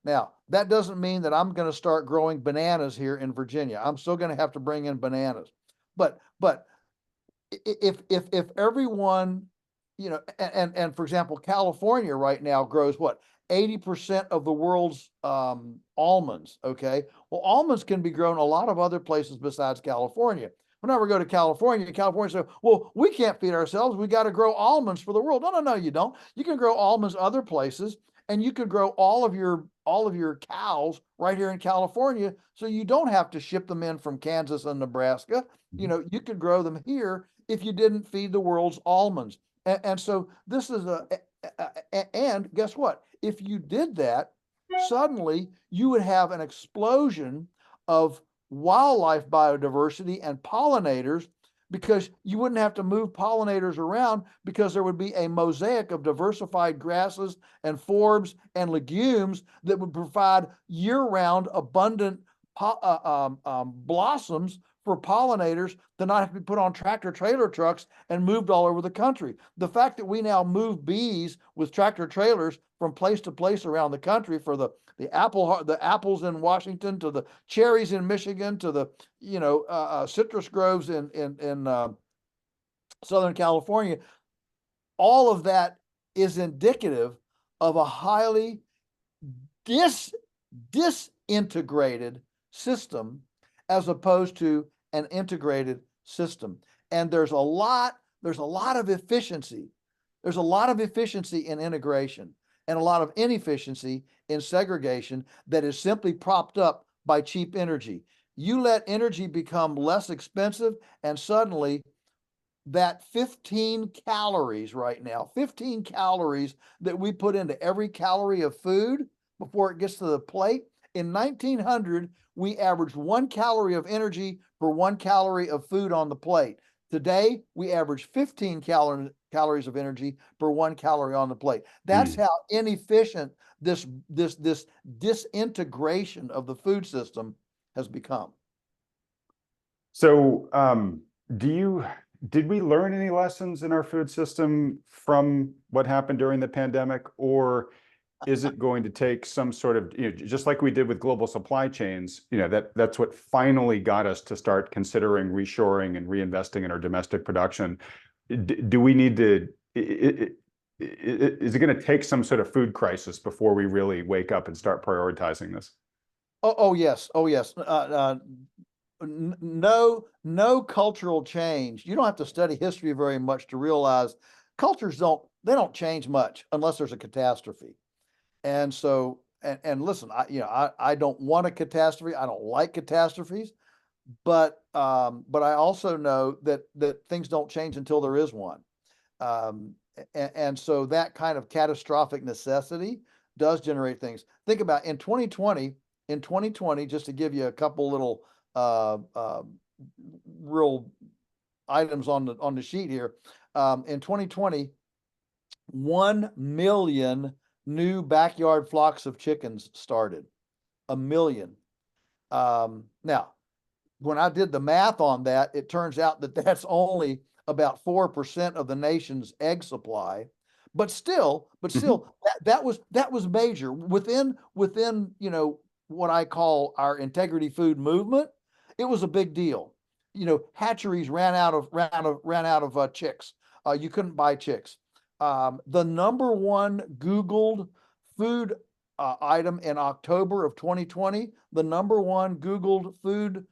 Speaker 1: Now, that doesn't mean that I'm going to start growing bananas here in Virginia. I'm still going to have to bring in bananas. But if everyone, and for example, California right now grows what, 80% of the world's almonds. Okay, well, almonds can be grown a lot of other places besides California. Whenever we go to California says, well, we can't feed ourselves. We got to grow almonds for the world. No, you don't. You can grow almonds other places, and you could grow all of your cows right here in California, so you don't have to ship them in from Kansas and Nebraska. You could grow them here if you didn't feed the world's almonds. And so this is and guess what? If you did that, suddenly you would have an explosion of wildlife biodiversity and pollinators because you wouldn't have to move pollinators around, because there would be a mosaic of diversified grasses and forbs and legumes that would provide year-round abundant blossoms for pollinators to not have to be put on tractor trailer trucks and moved all over the country. The fact that we now move bees with tractor trailers from place to place around the country, for the apples in Washington, to the cherries in Michigan, to the citrus groves in Southern California, all of that is indicative of a highly disintegrated system as opposed to an integrated system. And there's a lot of efficiency. There's a lot of efficiency in integration and a lot of inefficiency in segregation that is simply propped up by cheap energy. You let energy become less expensive, and suddenly that 15 calories right now, 15 calories that we put into every calorie of food before it gets to the plate. In 1900, we averaged 1 calorie of energy per 1 calorie of food on the plate. Today, we average 15 calories of energy per 1 calorie on the plate. That's how inefficient this disintegration of the food system has become.
Speaker 2: So, did we learn any lessons in our food system from what happened during the pandemic, or is it going to take some sort of, just like we did with global supply chains, that's what finally got us to start considering reshoring and reinvesting in our domestic production? Do we need to, is it going to take some sort of food crisis before we really wake up and start prioritizing this?
Speaker 1: Oh yes. Oh yes. No cultural change. You don't have to study history very much to realize cultures don't change much unless there's a catastrophe. And so, and listen, I don't want a catastrophe. I don't like catastrophes, but I also know that things don't change until there is one. And so that kind of catastrophic necessity does generate things. Think about in 2020, just to give you a couple little real items on the sheet here. In 2020, 1 million new backyard flocks of chickens started. 1 million. Now, when I did the math on that, it turns out that that's only about 4% of the nation's egg supply. But still, that was major within what I call our integrity food movement. It was a big deal. Hatcheries ran out of chicks. You couldn't buy chicks. The number one Googled food item in October of 2020, the number one Googled food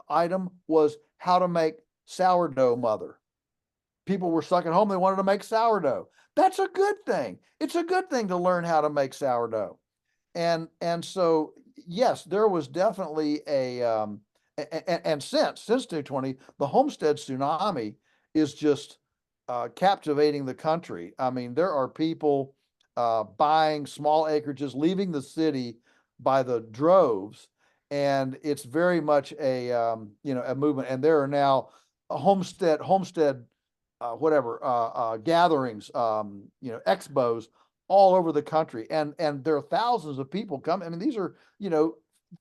Speaker 1: item was how to make sourdough mother. People were stuck at home. They wanted to make sourdough. That's a good thing. It's a good thing to learn how to make sourdough. And so, yes, there was definitely and since 2020, the homestead tsunami is just captivating the country. I mean, there are people buying small acreages, leaving the city by the droves, and it's very much a movement. And there are now homestead gatherings, expos all over the country, and there are thousands of people coming. I mean, these are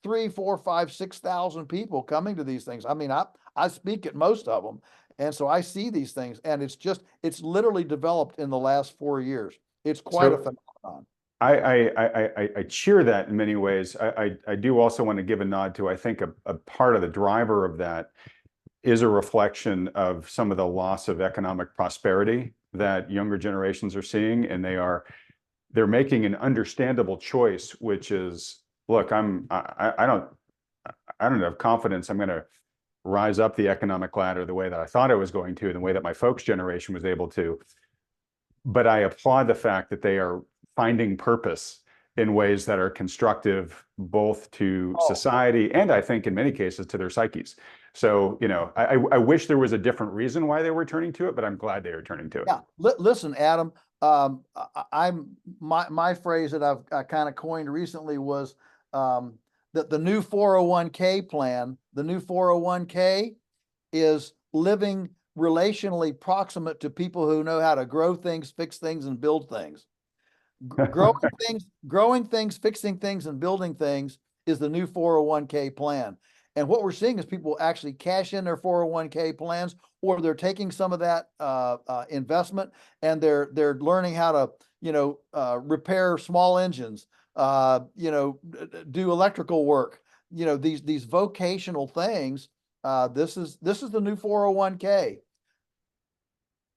Speaker 1: 3, 4, 5, 6,000 people coming to these things. I mean, I speak at most of them, and so I see these things, and it's literally developed in the last 4 years. It's quite a phenomenon.
Speaker 2: I cheer that in many ways. I do also want to give a nod to, I think a part of the driver of that is a reflection of some of the loss of economic prosperity that younger generations are seeing, and they're making an understandable choice, which is, look, I don't have confidence I'm going to rise up the economic ladder the way that I thought I was going to, the way that my folks' generation was able to. But I applaud the fact that they are finding purpose in ways that are constructive both to society and, I think in many cases, to their psyches. So, I wish there was a different reason why they were turning to it, but I'm glad they are turning to it.
Speaker 1: Yeah, listen, Adam, my phrase that I kind of coined recently was that the new 401k plan, the new 401k is living relationally proximate to people who know how to grow things, fix things, and build things. Growing things, fixing things, and building things is the new 401k plan. And what we're seeing is people actually cash in their 401k plans, or they're taking some of that investment, and they're learning how to repair small engines, do electrical work, these vocational things. This is the new 401k.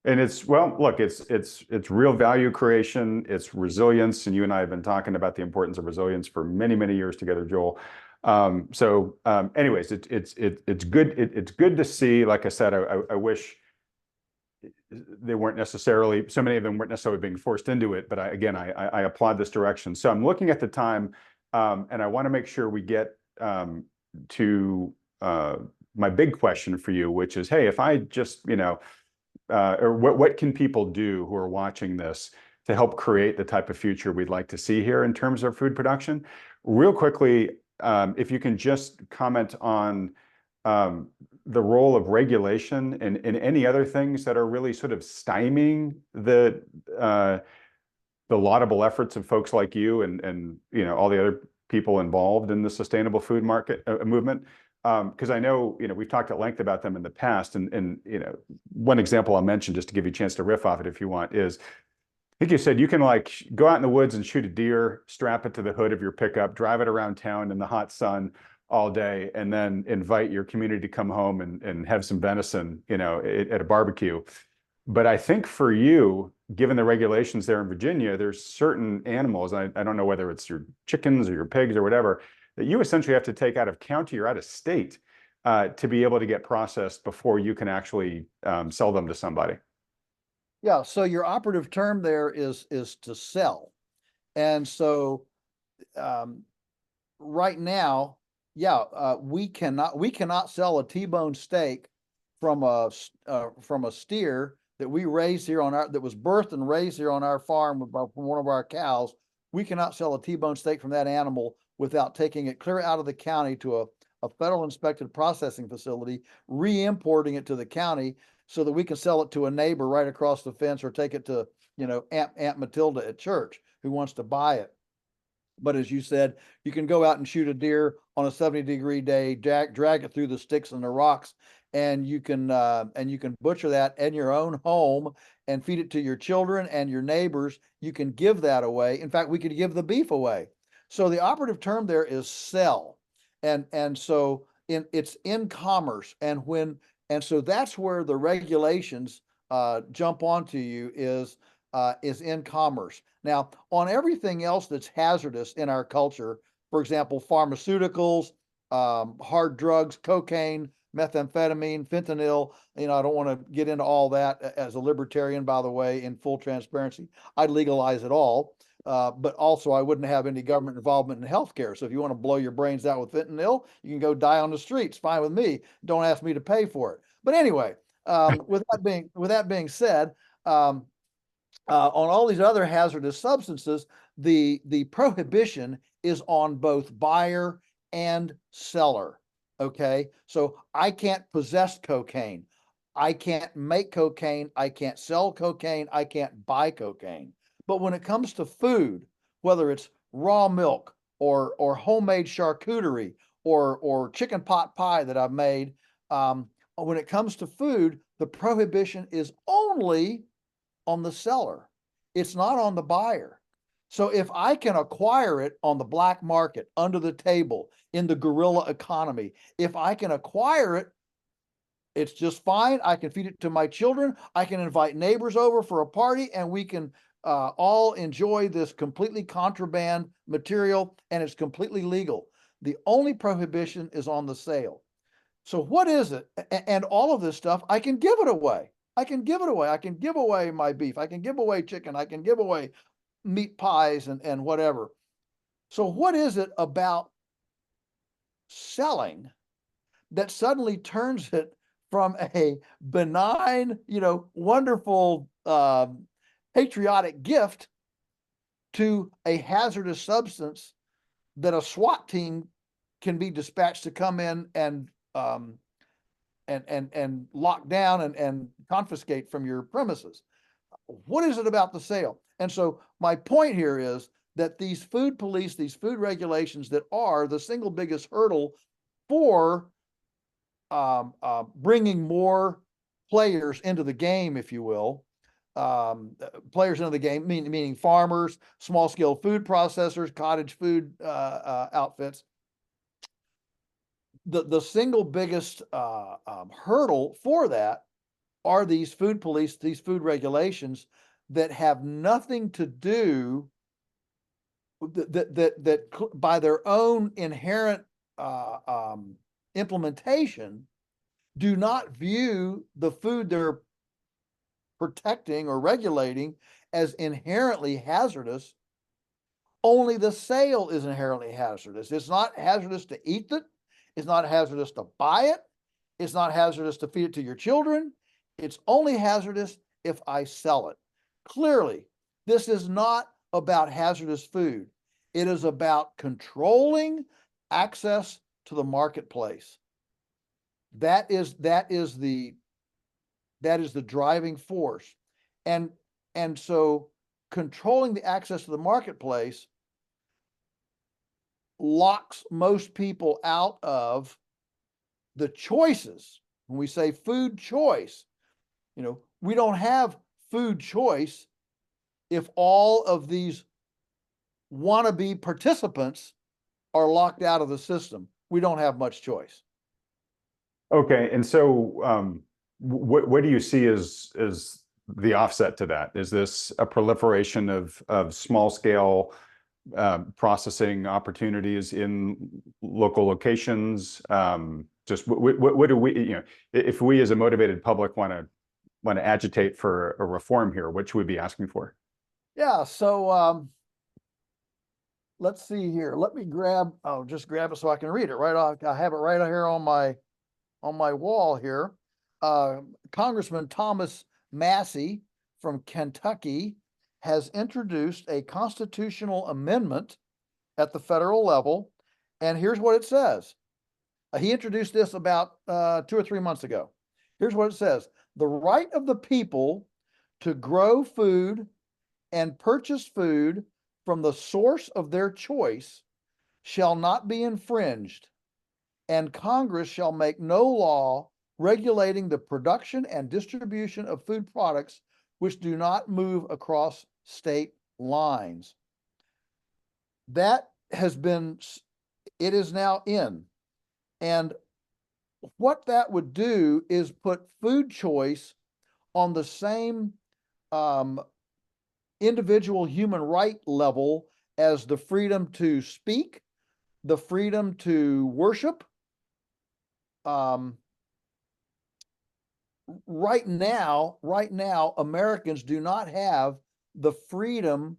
Speaker 2: And it's, well, look, it's real value creation, it's resilience, and you and I have been talking about the importance of resilience for many, many years together, Joel. Anyways, it's good to see. Like I said, I wish they weren't necessarily, so many of them weren't necessarily being forced into it, but I applaud this direction. So I'm looking at the time, and I want to make sure we get to my big question for you, which is, hey, if I just, or what can people do who are watching this to help create the type of future we'd like to see here in terms of food production? Real quickly, if you can just comment on the role of regulation and any other things that are really sort of stymieing the laudable efforts of folks like you and all the other people involved in the sustainable food market movement. Because I know, we've talked at length about them in the past, and one example I'll mention just to give you a chance to riff off it if you want is, I think you said you can like go out in the woods and shoot a deer, strap it to the hood of your pickup, drive it around town in the hot sun all day, and then invite your community to come home and have some venison, at a barbecue. But I think for you, given the regulations there in Virginia, there's certain animals, I don't know whether it's your chickens or your pigs or whatever, that you essentially have to take out of county or out of state to be able to get processed before you can actually sell them to somebody.
Speaker 1: Yeah, so your operative term there is to sell. And so right now, we cannot sell a T-bone steak from a steer that we raised here that was birthed and raised here on our farm from one of our cows. We cannot sell a T-bone steak from that animal without taking it clear out of the county to a federal inspected processing facility, re-importing it to the county so that we can sell it to a neighbor right across the fence, or take it to, Aunt Matilda at church who wants to buy it. But as you said, you can go out and shoot a deer on a 70-degree day, drag it through the sticks and the rocks, and you can butcher that in your own home and feed it to your children and your neighbors. You can give that away. In fact, we could give the beef away. So the operative term there is sell, and so it's in commerce, and so that's where the regulations jump onto you is in commerce. Now, on everything else that's hazardous in our culture, for example, pharmaceuticals, hard drugs, cocaine, methamphetamine, fentanyl, I don't want to get into all that. As a libertarian, by the way, in full transparency, I'd legalize it all. But also I wouldn't have any government involvement in healthcare. So if you want to blow your brains out with fentanyl, you can go die on the streets. Fine with me. Don't ask me to pay for it. But anyway, with that being said, on all these other hazardous substances, the prohibition is on both buyer and seller. Okay, so I can't possess cocaine, I can't make cocaine, I can't sell cocaine, I can't buy cocaine. But when it comes to food, whether it's raw milk or homemade charcuterie or chicken pot pie that I've made, when it comes to food, the prohibition is only on the seller. It's not on the buyer. So if I can acquire it on the black market, under the table, in the guerrilla economy, if I can acquire it, it's just fine. I can feed it to my children. I can invite neighbors over for a party, and we can all enjoy this completely contraband material, and it's completely legal. The only prohibition is on the sale. So what is it? And all of this stuff, I can give it away. I can give it away. I can give away my beef. I can give away chicken. I can give away meat pies and whatever. So what is it about selling that suddenly turns it from a benign, wonderful, patriotic gift to a hazardous substance that a SWAT team can be dispatched to come in and and lock down and confiscate from your premises. What is it about the sale? And so my point here is that these food police, these food regulations that are the single biggest hurdle for bringing more players into the game, if you will, players into the game, meaning farmers, small scale food processors, cottage food outfits. The single biggest hurdle for that are these food police, these food regulations that have nothing to do that by their own inherent implementation do not view the food they're protecting or regulating as inherently hazardous. Only the sale is inherently hazardous. It's not hazardous to eat it. It's not hazardous to buy it. It's not hazardous to feed it to your children. It's only hazardous if I sell it. Clearly, this is not about hazardous food. It is about controlling access to the marketplace. That is the driving force. And so controlling the access to the marketplace locks most people out of the choices. When we say food choice, we don't have food choice if all of these wannabe participants are locked out of the system. We don't have much choice.
Speaker 2: Okay, and so what do you see as the offset to that? Is this a proliferation of small scale processing opportunities in local locations? Just what do we, if we as a motivated public want to agitate for a reform here, what should we be asking for?
Speaker 1: Yeah, so let's see here. Let me just grab it so I can read it right off. I have it right here on my wall here. Congressman Thomas Massie from Kentucky has introduced a constitutional amendment at the federal level. And here's what it says. He introduced this about 2 or 3 months ago. Here's what it says. The right of the people to grow food and purchase food from the source of their choice shall not be infringed, and Congress shall make no law regulating the production and distribution of food products which do not move across state lines. That it is now in. And what that would do is put food choice on the same individual human right level as the freedom to speak, the freedom to worship. Right now, Americans do not have the freedom,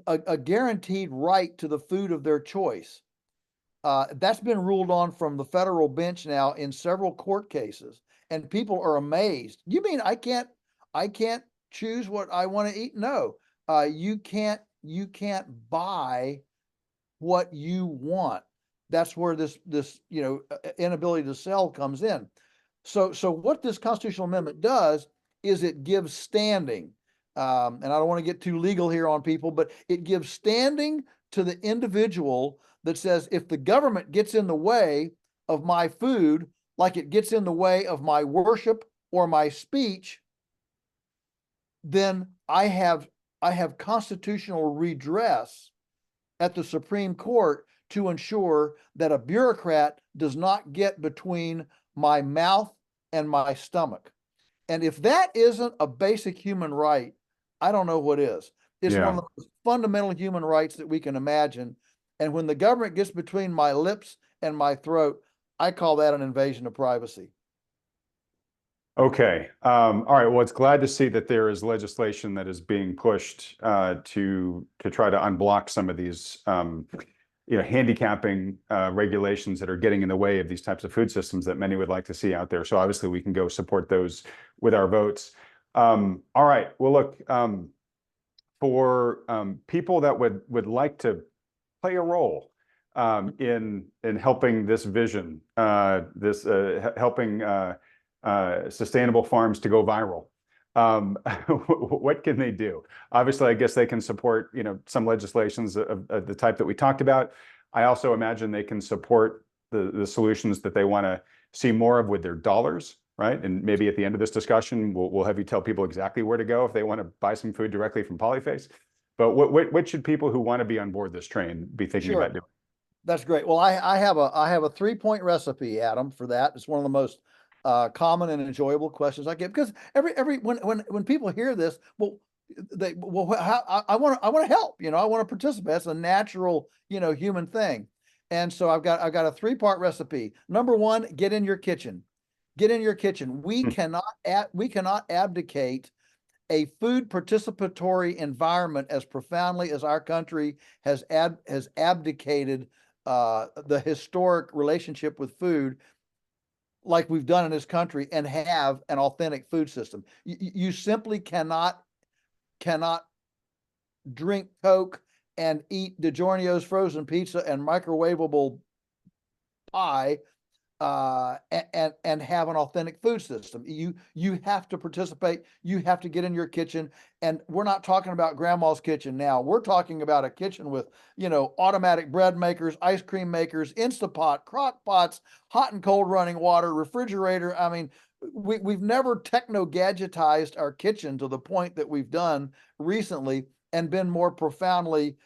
Speaker 1: a guaranteed right to the food of their choice. That's been ruled on from the federal bench now in several court cases, and people are amazed. You mean I can't choose what I want to eat? No, you can't buy what you want. That's where this inability to sell comes in. So what this constitutional amendment does is it gives standing, and I don't want to get too legal here on people, but it gives standing to the individual that says, if the government gets in the way of my food, like it gets in the way of my worship or my speech, then I have constitutional redress at the Supreme Court to ensure that a bureaucrat does not get between my mouth and my stomach. And if that isn't a basic human right, I don't know what is. It's one of the most fundamental human rights that we can imagine. And when the government gets between my lips and my throat, I call that an invasion of privacy.
Speaker 2: Okay. All right. Well, it's glad to see that there is legislation that is being pushed to try to unblock some of these handicapping regulations that are getting in the way of these types of food systems that many would like to see out there. So obviously we can go support those with our votes. All right. Well, look, for people that would like to play a role in helping this vision, helping sustainable farms to go viral? What can they do? Obviously, I guess they can support, some legislations of the type that we talked about. I also imagine they can support the solutions that they want to see more of with their dollars, right? And maybe at the end of this discussion, we'll have you tell people exactly where to go if they want to buy some food directly from Polyface. But what should people who want to be on board this train be thinking about doing?
Speaker 1: That's great. Well, I have a 3-point recipe, Adam, for that. It's one of the most common and enjoyable questions I get, because when people hear this, I want to help. I want to participate. That's a natural human thing. And so I've got a 3-part recipe. Number one, get in your kitchen. Get in your kitchen. We cannot abdicate a food participatory environment as profoundly as our country has abdicated the historic relationship with food, like we've done in this country, and have an authentic food system. You simply cannot drink Coke and eat DiGiorno's frozen pizza and microwavable pie and have an authentic food system. You have to participate. You have to get in your kitchen. And we're not talking about grandma's kitchen now. We're talking about a kitchen with, automatic bread makers, ice cream makers, Instapot, crock pots, hot and cold running water, refrigerator. I mean, we've never techno-gadgetized our kitchen to the point that we've done recently, and been more profoundly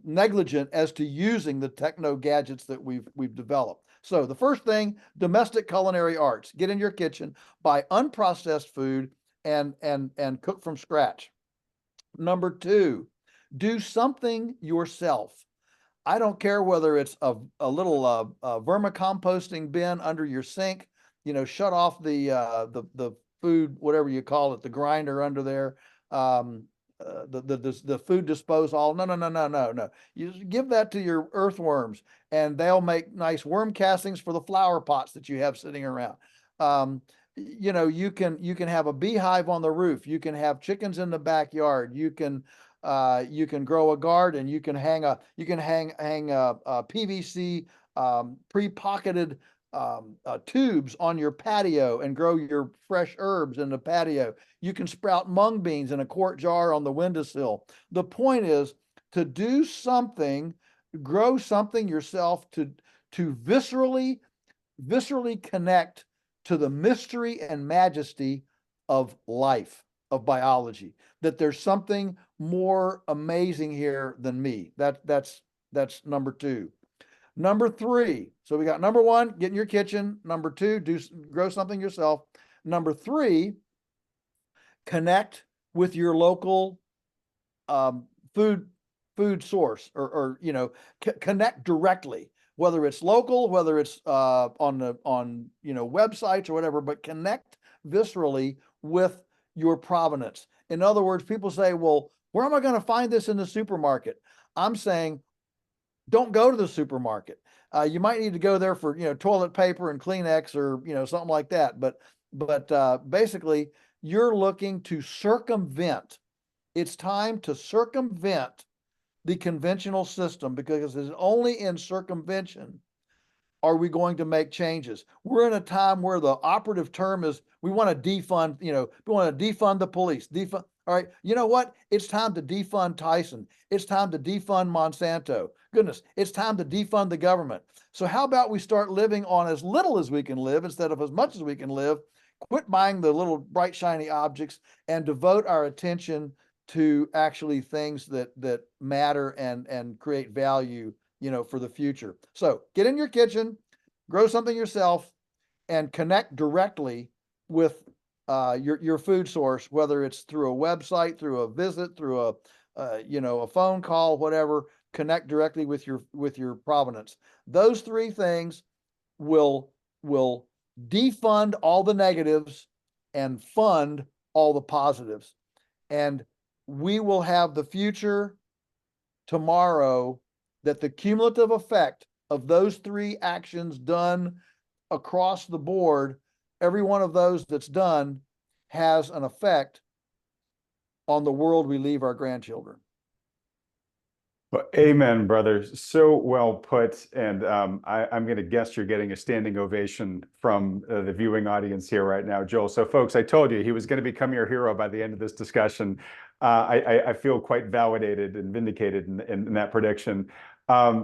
Speaker 1: negligent as to using the techno gadgets that we've developed. So the first thing, domestic culinary arts. Get in your kitchen, buy unprocessed food, and cook from scratch. Number two, do something yourself. I don't care whether it's a little vermicomposting bin under your sink. Shut off the food, whatever you call it, the grinder under there. The food disposal. No. You just give that to your earthworms, and they'll make nice worm castings for the flower pots that you have sitting around. You can have a beehive on the roof. You can have chickens in the backyard. You can grow a garden. You can hang a PVC pre-pocketed tubes on your patio and grow your fresh herbs in the patio. You can sprout mung beans in a quart jar on the windowsill. The point is to do something, grow something yourself, to viscerally connect to the mystery and majesty of life, of biology, that there's something more amazing here than me. That's number two. Number three, so we got number one, get in your kitchen. Number two, grow something yourself. Number three, connect with your local food source, or connect directly, whether it's local, whether it's on websites or whatever, but connect viscerally with your provenance. In other words, people say, well, where am I going to find this in the supermarket? I'm saying, don't go to the supermarket. You might need to go there for toilet paper and Kleenex, or something like that. But basically, you're looking to circumvent. It's time to circumvent the conventional system, because it's only in circumvention are we going to make changes. We're in a time where the operative term is we want to defund. We want to defund the police. Defund. All right. You know what? It's time to defund Tyson. It's time to defund Monsanto. Goodness, it's time to defund the government. So how about we start living on as little as we can live instead of as much as we can live? Quit buying the little bright, shiny objects and devote our attention to actually things that matter and create value, for the future. So get in your kitchen, grow something yourself, and connect directly with your food source, whether it's through a website, through a visit, through a phone call, whatever. Connect directly with your provenance. Those three things will defund all the negatives and fund all the positives. And we will have the future tomorrow that the cumulative effect of those three actions done across the board, every one of those that's done has an effect on the world we leave our grandchildren.
Speaker 2: Well, amen, brother. So well put. And I'm going to guess you're getting a standing ovation from the viewing audience here right now, Joel. So, folks, I told you he was going to become your hero by the end of this discussion. I feel quite validated and vindicated in that prediction.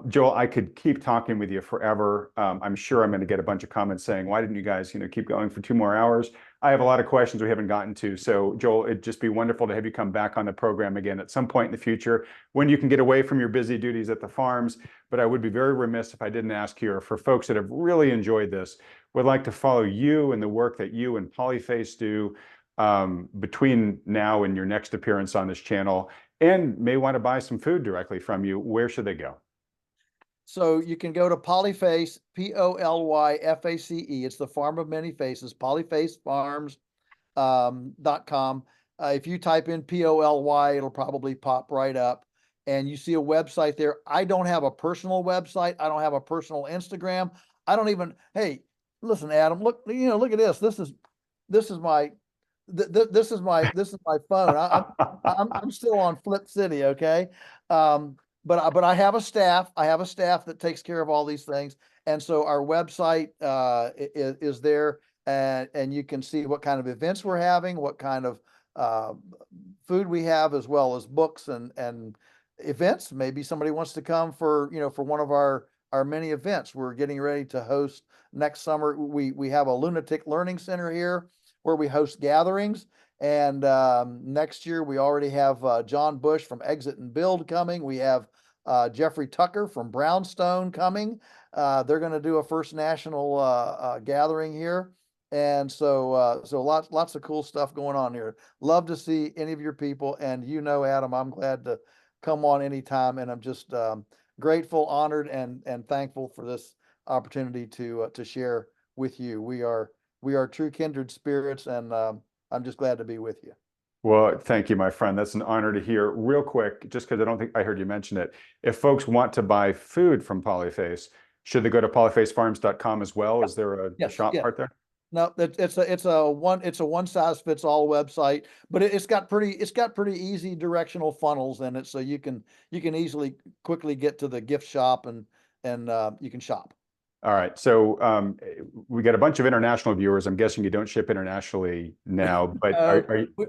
Speaker 2: Joel, I could keep talking with you forever. I'm sure I'm going to get a bunch of comments saying, "Why didn't you guys, keep going for 2 more hours?" I have a lot of questions we haven't gotten to. So, Joel, it'd just be wonderful to have you come back on the program again at some point in the future when you can get away from your busy duties at the farms. But I would be very remiss if I didn't ask here for folks that have really enjoyed this, would like to follow you and the work that you and Polyface do between now and your next appearance on this channel, and may want to buy some food directly from you. Where should they go?
Speaker 1: So you can go to Polyface, Polyface. It's the farm of many faces, polyfacefarms.com. If you type in POLY, it'll probably pop right up and you see a website there. I don't have a personal website. I don't have a personal Instagram. I don't even, hey, listen, Adam, look, look at this. This is my, this is my phone. I'm still on Flip City. Okay. But I have a staff. I have a staff that takes care of all these things. And so our website is there, and you can see what kind of events we're having, what kind of food we have, as well as books and events. Maybe somebody wants to come for for one of our many events. We're getting ready to host next summer. We have a lunatic learning center here where we host gatherings. And next year we already have John Bush from Exit and Build coming. We have Jeffrey Tucker from Brownstone coming. They're going to do a first national gathering here. And so lots of cool stuff going on here. Love to see any of your people. And Adam, I'm glad to come on anytime. And I'm just grateful, honored, and thankful for this opportunity to share with you. We are true kindred spirits, and I'm just glad to be with you.
Speaker 2: Well, thank you, my friend. That's an honor to hear. Real quick, just because I don't think I heard you mention it, if folks want to buy food from Polyface, should they go to polyfacefarms.com as well? Is there a
Speaker 1: Yes,
Speaker 2: shop
Speaker 1: yeah.
Speaker 2: part there?
Speaker 1: No, it's a one size fits all website, but it's got pretty easy directional funnels in it, so you can easily quickly get to the gift shop and you can shop.
Speaker 2: All right. So we got a bunch of international viewers. I'm guessing you don't ship internationally now, but
Speaker 1: Uh,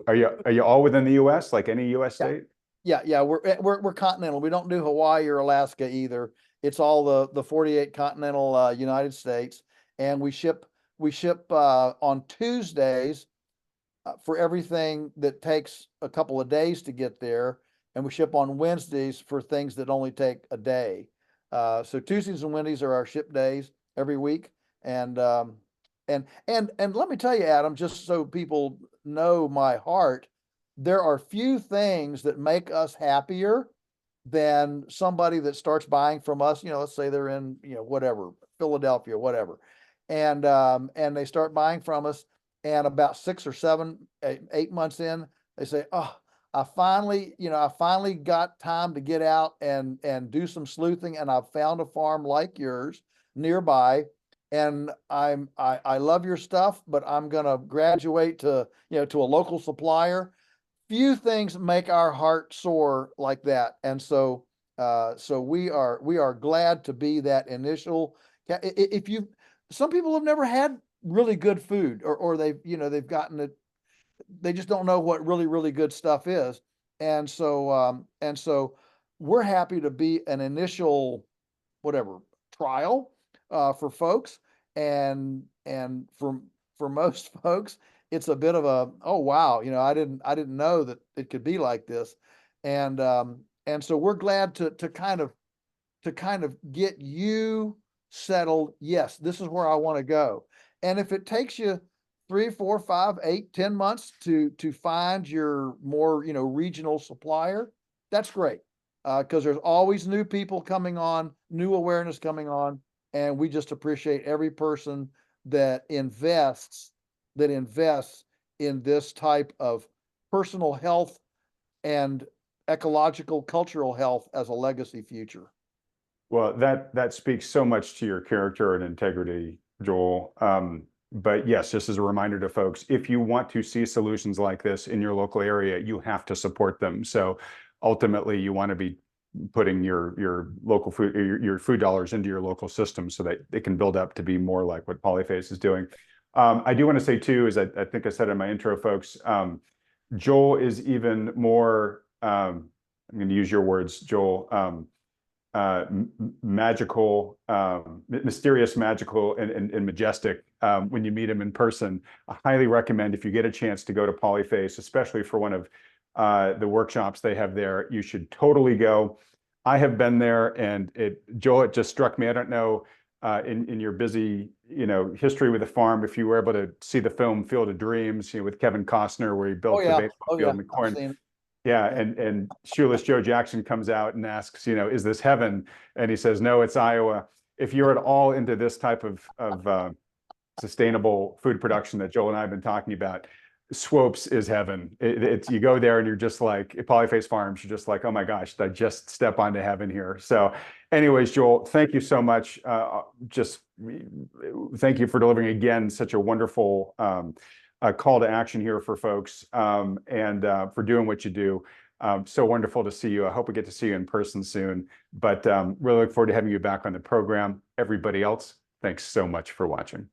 Speaker 2: are you all within the U.S., like any U.S.
Speaker 1: yeah,
Speaker 2: state?
Speaker 1: yeah. We're continental. We don't do Hawaii or Alaska either. It's all the 48 continental United States, and we ship on Tuesdays for everything that takes a couple of days to get there, and we ship on Wednesdays for things that only take a day. So Tuesdays and Wednesdays are our ship days every week, and and let me tell you, Adam, just so people know my heart, there are few things that make us happier than somebody that starts buying from us. Let's say they're in whatever, Philadelphia, whatever, and they start buying from us, and about 6 or 7, 8 months in, they say, "Oh, I finally got time to get out and do some sleuthing, and I've found a farm like yours nearby, and I love your stuff, but I'm gonna graduate to a local supplier." Few things make our heart soar like that, and so we are glad to be that initial. If you Some people have never had really good food, or they've gotten it, they just don't know what really good stuff is. And so we're happy to be an initial whatever trial for folks. And for most folks, it's a bit of a, oh wow, I didn't know that it could be like this. And so we're glad to kind of get you settled. Yes, this is where I want to go. And if it takes you 3, 4, 5, 8, 10 months to find your more regional supplier, that's great. Because there's always new people coming on, new awareness coming on, and we just appreciate every person that invests in this type of personal health and ecological cultural health as a legacy future.
Speaker 2: Well, that speaks so much to your character and integrity, Joel. But yes, just as a reminder to folks, if you want to see solutions like this in your local area, you have to support them. So ultimately, you want to be putting your local food, your food dollars into your local system so that it can build up to be more like what Polyface is doing. I do want to say too, is I think I said in my intro, folks, Joel is even more, I'm going to use your words, Joel, magical, mysterious, magical, and majestic when you meet him in person. I highly recommend, if you get a chance to go to Polyface, especially for one of the workshops they have there, you should totally go. I have been there, and Joel, it just struck me. I don't know in your busy, history with the farm, if you were able to see the film Field of Dreams, with Kevin Costner, where he
Speaker 1: Oh
Speaker 2: built the
Speaker 1: yeah.
Speaker 2: baseball
Speaker 1: Oh
Speaker 2: field
Speaker 1: yeah.
Speaker 2: in
Speaker 1: I've
Speaker 2: McCorn.
Speaker 1: seen it.
Speaker 2: Yeah,
Speaker 1: Yeah.
Speaker 2: and Shoeless Joe Jackson comes out and asks, is this heaven? And he says, no, it's Iowa. If you're at all into this type of sustainable food production that Joel and I have been talking about, Swoope's is heaven. It's you go there and you're just like, at Polyface Farms, you're just like, oh my gosh, did I just step onto heaven here? So anyways, Joel, thank you so much. Just thank you for delivering again such a wonderful call to action here for folks, and for doing what you do. So wonderful to see you. I hope we get to see you in person soon, but really look forward to having you back on the program. Everybody else, thanks so much for watching.